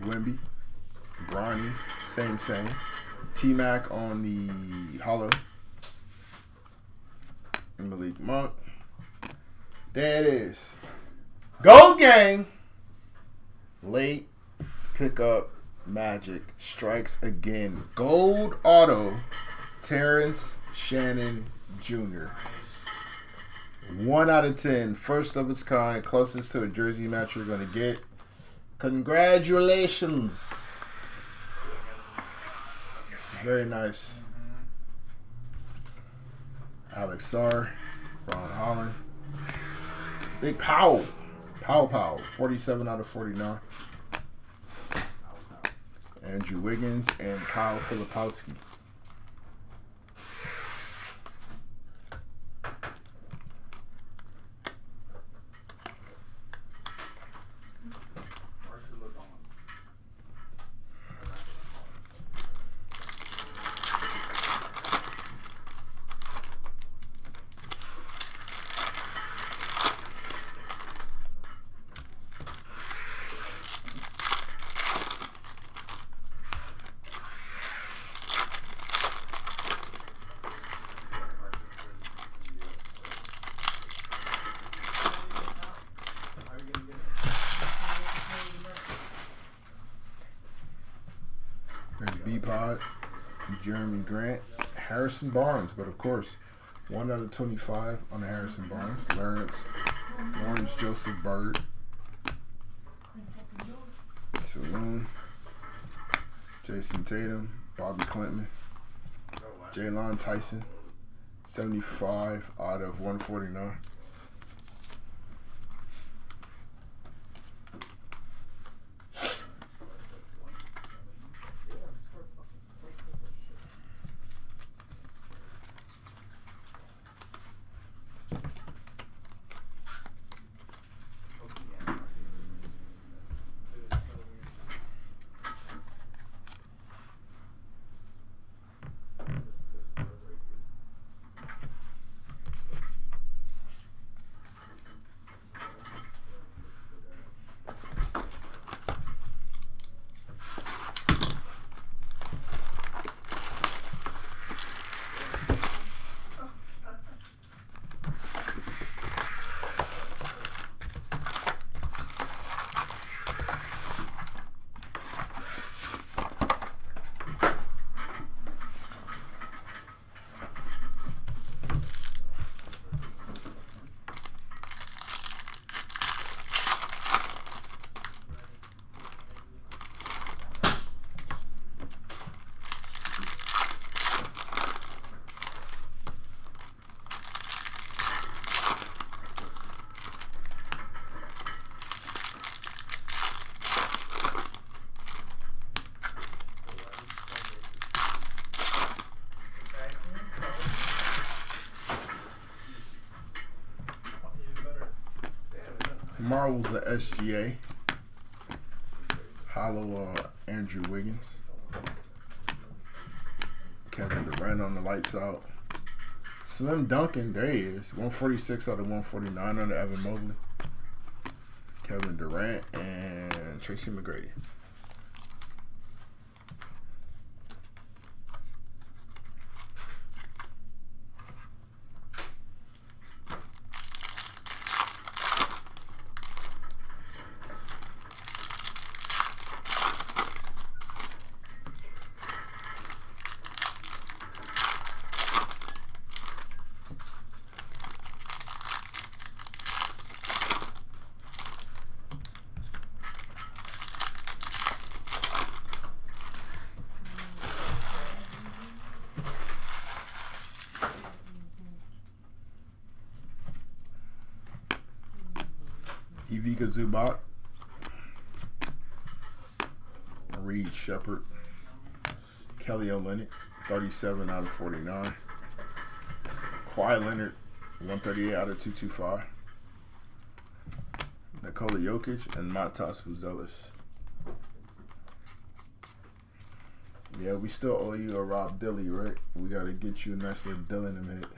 Wemby, Bronny, same. T-Mac on the hollow. And Malik Monk. There it is. Gold gang. Late pickup Magic strikes again. Gold auto. Terrence Shannon Jr. 1 out of 10. First of its kind. Closest to a jersey match you're going to get. Congratulations. Very nice. Alex Sarr, Ron Holland, Big Powell, 47 out of 49. Andrew Wiggins and Kyle Filipowski. There's B-Pod, Jeremy Grant, Harrison Barnes, but of course, 1 out of 25 on the Harrison Barnes. Lawrence Joseph Bird, Saloon, Jason Tatum, Bobby Clinton, Jaylon Tyson, 75 out of 149. Marvel's the SGA. Hollow Andrew Wiggins. Kevin Durant on the lights out. Slim Duncan, there he is. 146 out of 149 on the Evan Mobley. Kevin Durant and Tracy McGrady. Ivica Zubac, Reed Shepard, Kelly Olynyk, 37 out of 49. Kawhi Leonard, 138 out of 225. Nikola Jokic and Matas Buzelis. Yeah, we still owe you a Rob Dilly, right? We got to get you a nice little Dillingham hit.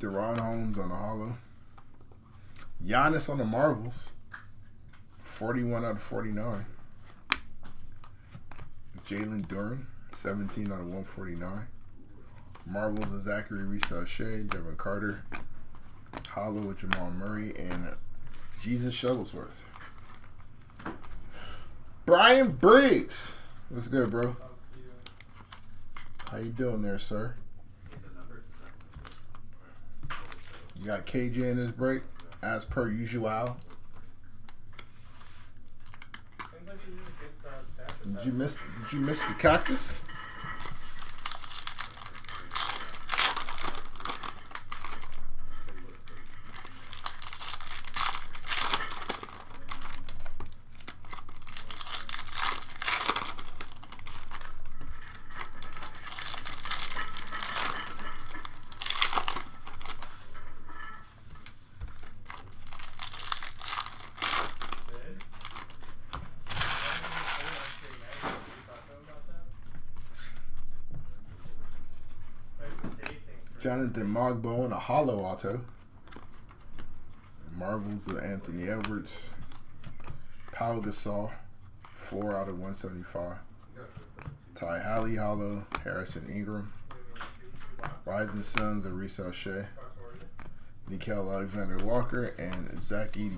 Deron Holmes on the hollow. Giannis on the marbles. 41 out of 49. Jalen Duren, 17 out of 149. Marbles of Zachary Reese-Shea, Devin Carter. Hollow with Jamal Murray and Jesus Shuttlesworth. Brian Briggs. What's good, bro? How you doing there, sir? You got KJ in this break, as per usual. Did you miss the cactus? Jonathan Mogbo and a hollow auto. Marvels of Anthony Edwards. Pau Gasol, 4 out of 175. Ty Halley hollow. Harrison Ingram. Rising Suns of Reese-Shea. Nickeil Alexander Walker and Zach Edey.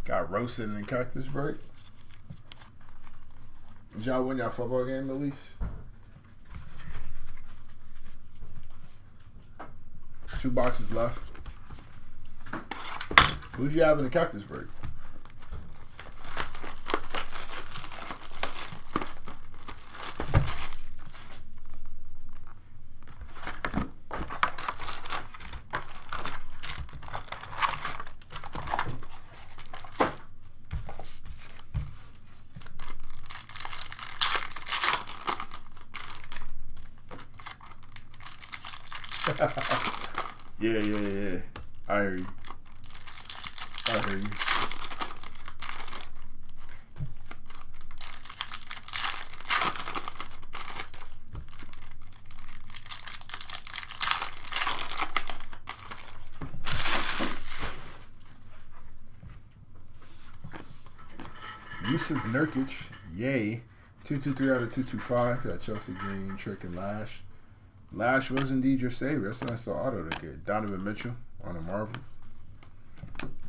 Got roasted in the cactus break. Did y'all win y'all football game at least? 2 boxes left. Who'd you have in the cactus break? Yeah. I hear you. Yusuf Nurkic, yay. 223 out of 225. Got Chelsea Green, Trick, and Lash. Lash was indeed your savior. That's a nice little auto to get. Donovan Mitchell on the Marvel.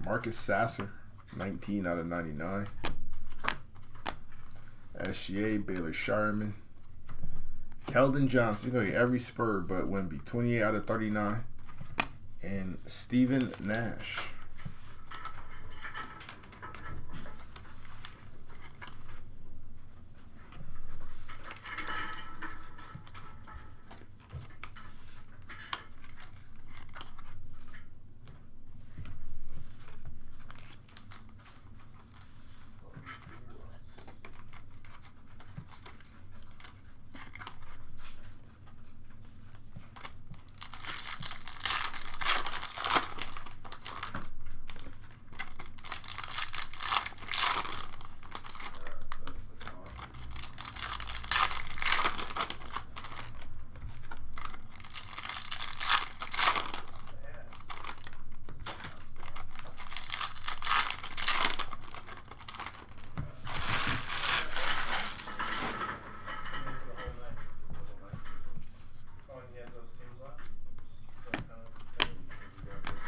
Marcus Sasser, 19 out of 99. SGA, Baylor Shireman. Keldon Johnson, you're going to get every Spur but Wemby, 28 out of 39. And Stephen Nash.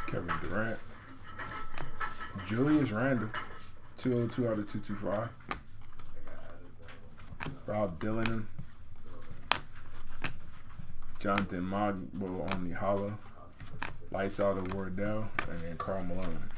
Kevin Durant. Julius Randle, 202 out of 225. Rob Dylan. Jonathan Mogul on the hollow. Lights out of Wardell. And then Karl Malone.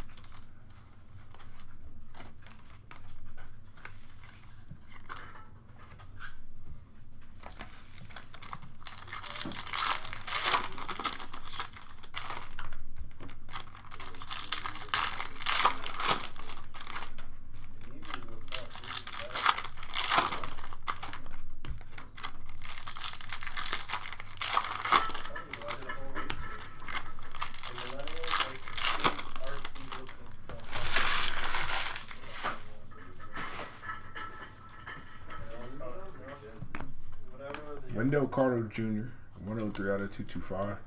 Wendell Carter Jr., 103 out of 225.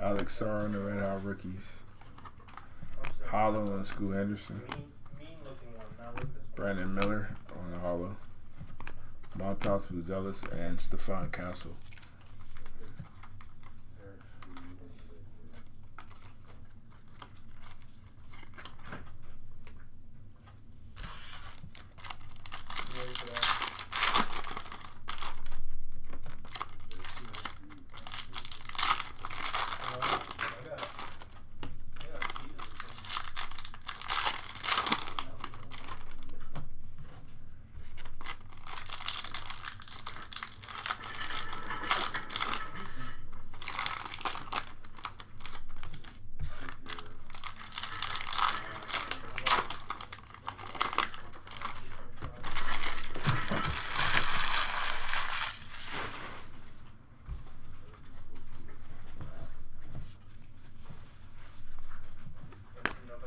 Alex Sarr on the Red Hot Rookies. Hollow and Scoot Henderson. Brandon Miller on the hollow. Montas Buzelis and Stephon Castle.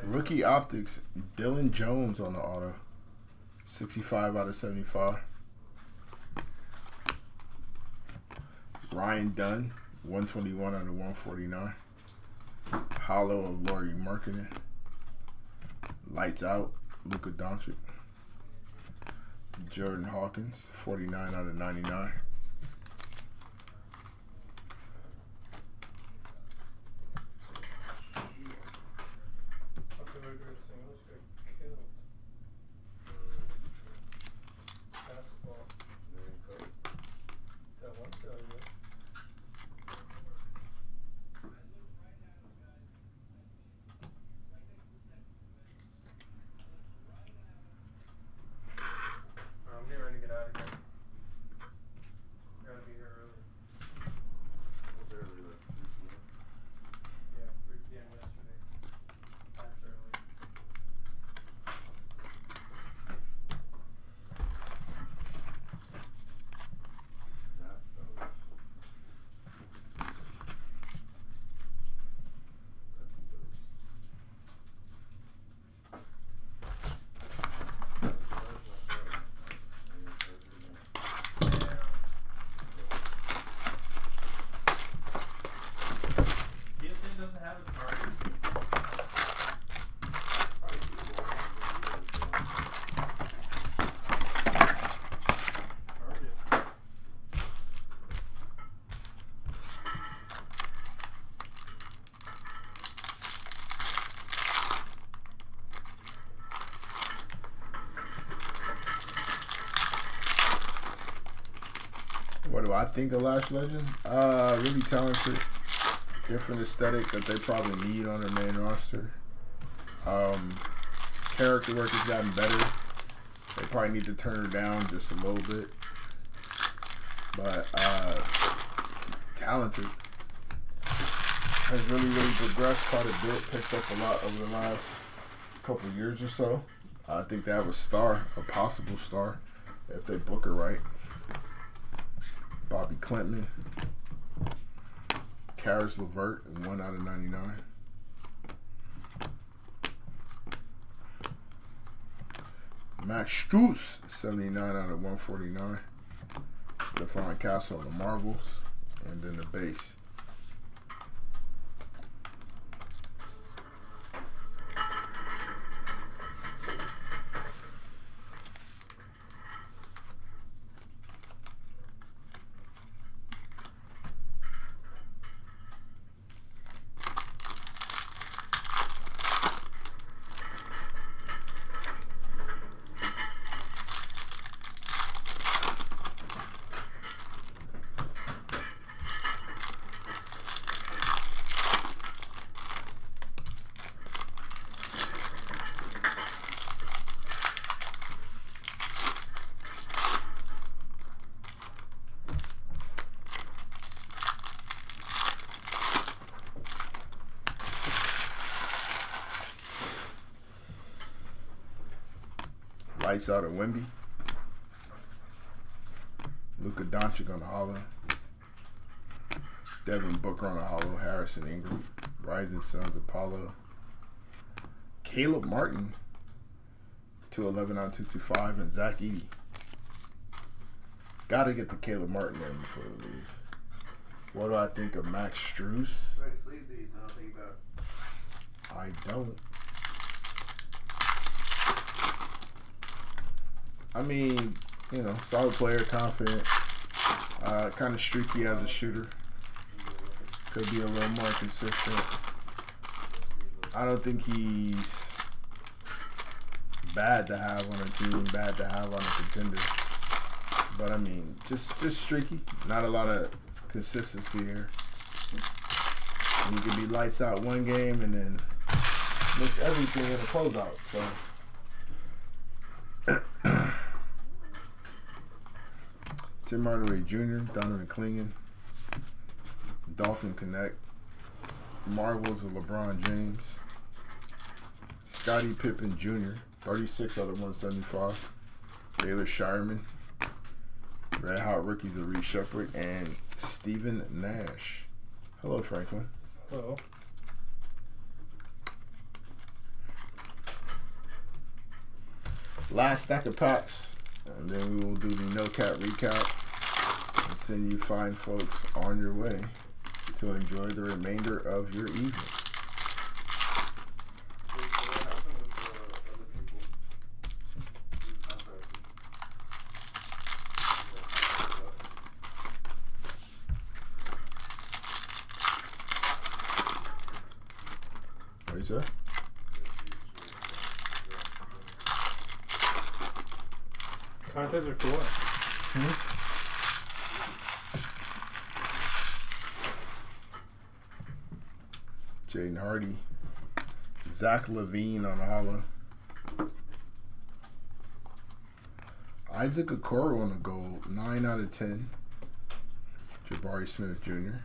Rookie Optics, Dylan Jones on the auto. 65 out of 75. Ryan Dunn, 121 out of 149. Hollow of Laurie Markkinen. Lights Out, Luka Doncic. Jordan Hawkins, 49 out of 99. I think of Lash Legend? Really talented. Different aesthetic that they probably need on their main roster. Character work has gotten better. They probably need to turn her down just a little bit. But talented. Has really progressed quite a bit. Picked up a lot over the last couple of years or so. I think they have a star, a possible star, if they book her right. Bobby Clinton. Karis LeVert, 1/99. Max Strus, 79/149. Stephon Castle on the marbles. And then the base. Lights out at Wemby. Luka Doncic on the hollow. Devin Booker on the hollow. Harrison Ingram. Rising Suns Apollo. Caleb Martin. 211/225. And Zach Edey. Gotta get the Caleb Martin in before we leave. What do I think of Max Strus? I sleeve these, and I'll think about it. I don't. I mean, you know, solid player, confident, kind of streaky as a shooter. Could be a little more consistent. I don't think he's bad to have on a team, bad to have on a contender. But I mean, just streaky. Not a lot of consistency here. And you could be lights out one game and then miss everything in the closeout. So. Tim Hardaway Jr., Donovan Clingan, Dalton Connect, Marvels of LeBron James, Scottie Pippen Jr., 36/175, Baylor Shireman, Red Hot Rookies of Reed Shepherd, and Stephen Nash. Hello, Franklin. Hello. Last stack of packs, and then we will do the no cap recap and send you fine folks on your way to enjoy the remainder of your evening. What you say? Contest are for what? Jaden Hardy, Zach LaVine on the hollow, Isaac Okoro on the gold, 9/10. Jabari Smith Jr.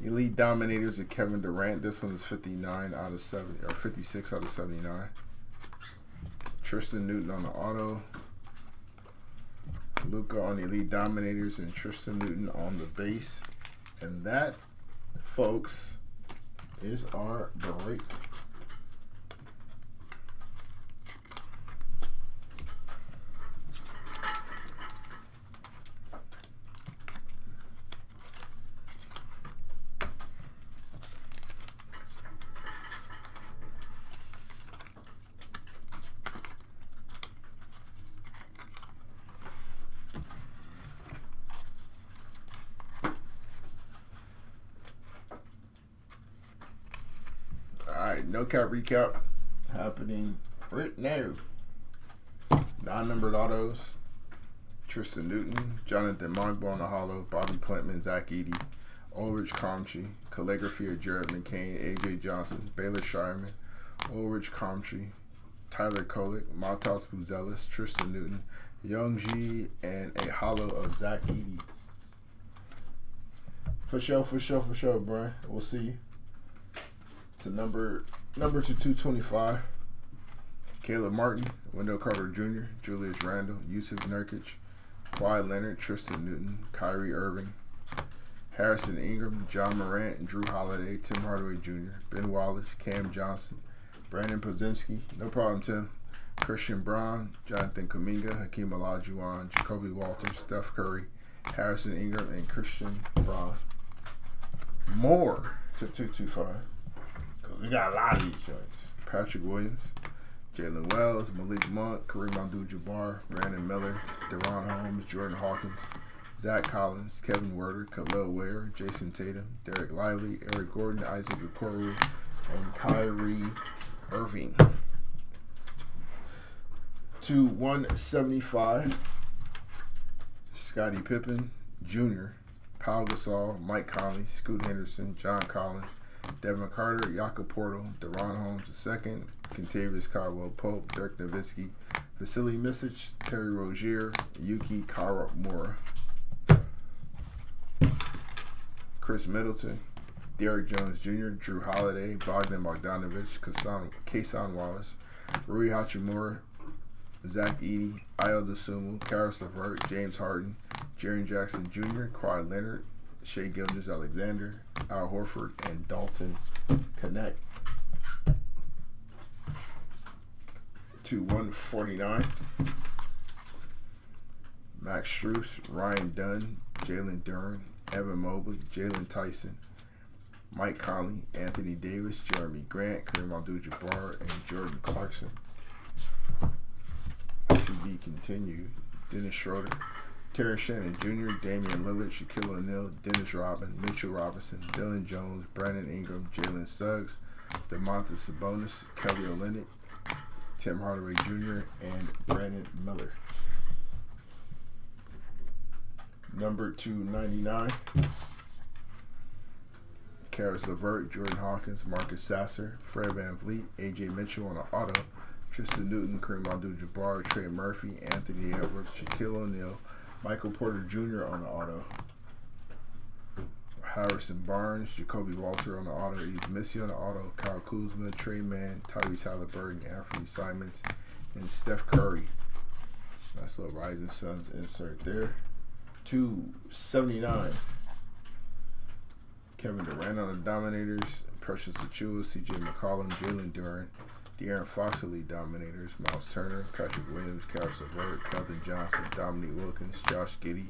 Elite Dominators of Kevin Durant. This one is 59/70 or 56/79. Tristan Newton on the auto. Luka on the Elite Dominators and Tristan Newton on the base. And that, folks, is our break. Alright, no cap recap happening right now. Non-numbered autos. Tristan Newton, Jonathan Mogba on the hollow, Bobby Klintman, Zach Edey, Ulrich Comtree, calligraphy of Jared McCain, AJ Johnson, Baylor Shireman, Ulrich Comtree, Tyler Kolick, Matas Buzelis, Tristan Newton, Young Ji, and a hollow of Zach Edey. For sure, Brian. We'll see you. To number to 225. Caleb Martin, Wendell Carter Jr., Julius Randle, Yusuf Nurkic, Kawhi Leonard, Tristan Newton, Kyrie Irving, Harrison Ingram, John Morant, Drew Holiday, Tim Hardaway Jr., Ben Wallace, Cam Johnson, Brandon Podziemski, no problem, Tim, Christian Braun, Jonathan Kuminga, Hakeem Olajuwon, Jacoby Walters, Steph Curry, Harrison Ingram, and Christian Braun. More to 225. Because we got a lot of these joints. Patrick Williams, Jalen Wells, Malik Monk, Kareem Abdul-Jabbar, Brandon Miller, Deron Holmes, Jordan Hawkins, Zach Collins, Kevin Werder, Khalil Ware, Jason Tatum, Derek Lively, Eric Gordon, Isaac Okoro, and Kyrie Irving. To 175, Scottie Pippen Jr., Pau Gasol, Mike Conley, Scoot Henderson, John Collins, Devin Carter, Jakob Porto, Deron Holmes II, Kentavious Caldwell-Pope, Dirk Nowitzki, Vasily Misic, Terry Rozier, Yuki Karamura, Chris Middleton, Derrick Jones Jr., Drew Holiday, Bogdan Bogdanovic, Kason Wallace, Rui Hachimura, Zach Edey, Ayo Dosunmu, Karis LeVert, James Harden, Jaren Jackson Jr., Kawhi Leonard, Shai Gilgeous-Alexander, Al Horford, and Dalton Knecht. To 149, Max Strus, Ryan Dunn, Jalen Duren, Evan Mobley, Jalen Tyson, Mike Conley, Anthony Davis, Jeremy Grant, Kareem Abdul-Jabbar, and Jordan Clarkson. To be continued, Dennis Schroeder, Terrence Shannon Jr., Damian Lillard, Shaquille O'Neal, Dennis Rodman, Mitchell Robinson, Dylan Jones, Brandon Ingram, Jalen Suggs, Domantas Sabonis, Kelly Olynyk, Tim Hardaway Jr., and Brandon Miller. Number 299, Karis LeVert, Jordan Hawkins, Marcus Sasser, Fred VanVleet, AJ Mitchell on the auto, Tristan Newton, Kareem Abdul-Jabbar, Trey Murphy, Anthony Edwards, Shaquille O'Neal, Michael Porter Jr. on the auto, Harrison Barnes, Jacoby Walter on the auto, Yves Missy on the auto, Kyle Kuzma, Trey Mann, Tyrese Halliburton, Anthony Simons, and Steph Curry. Nice little Rising Suns insert there. 279. Kevin Durant on the Dominators, Precious Achiuwa, CJ McCollum, Jalen Duren, De'Aaron Fox Elite Dominators, Miles Turner, Patrick Williams, Karis LeVert, Kelvin Johnson, Dominique Wilkins, Josh Giddey,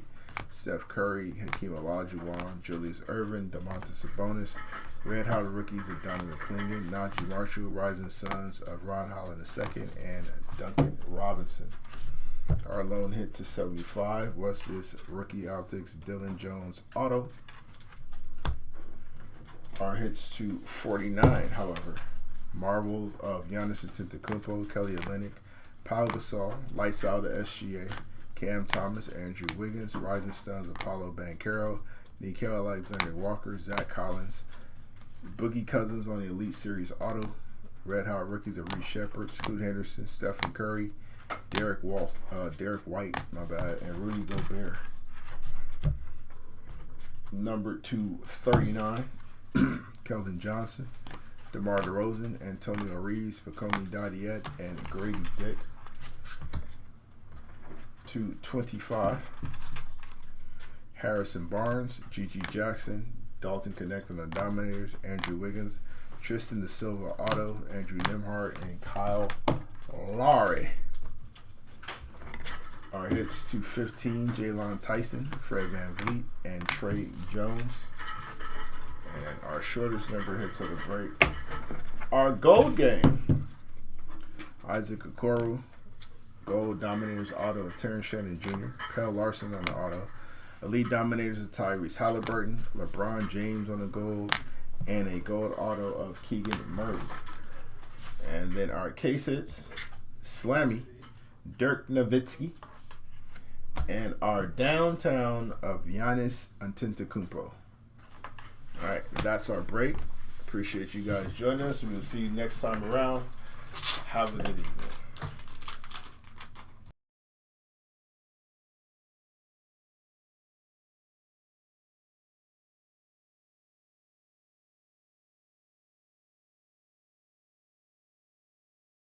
Steph Curry, Hakeem Olajuwon, Julius Erving, Domantas Sabonis, Red Hot Rookies of Donovan Clingan, Najee Marshall, Rising Suns of Ron Holland II, and Duncan Robinson. Our lone hit to 75 was this Rookie Optics Dylan Jones auto. Our hits to 49, however, Marvel of Giannis Antetokounmpo, Kelly Olynyk, Pau Gasol, Lights Out of SGA, Cam Thomas, Andrew Wiggins, Rising Suns Apollo Banchero, Nickeil Alexander-Walker, Zach Collins, Boogie Cousins on the Elite Series auto, Red Hot Rookies of Reece Shepard, Scoot Henderson, Stephen Curry, Derek White, and Rudy Gobert. Number 239, Keldon Johnson, DeMar DeRozan, Antonio Reeves, Pacomi Dadiet, and Grady Dick. 225, Harrison Barnes, Gigi Jackson, Dalton Knecht on the Dominators, Andrew Wiggins, Tristan Da Silva auto, Andrew Nembhard, and Kyle Lowry. Our hits to 15, Jaylon Tyson, Fred VanVleet, and Trey Jones. And our shortest number hits of the break, our gold game, Isaac Okoro, Gold Dominators auto of Terrence Shannon Jr., Pell Larson on the auto, Elite Dominators of Tyrese Halliburton, LeBron James on the gold, and a gold auto of Keegan Murray. And then our case hits, Slammy, Dirk Nowitzki, and our downtown of Giannis Antetokounmpo. All right, that's our break. Appreciate you guys joining us. We'll see you next time around. Have a good evening.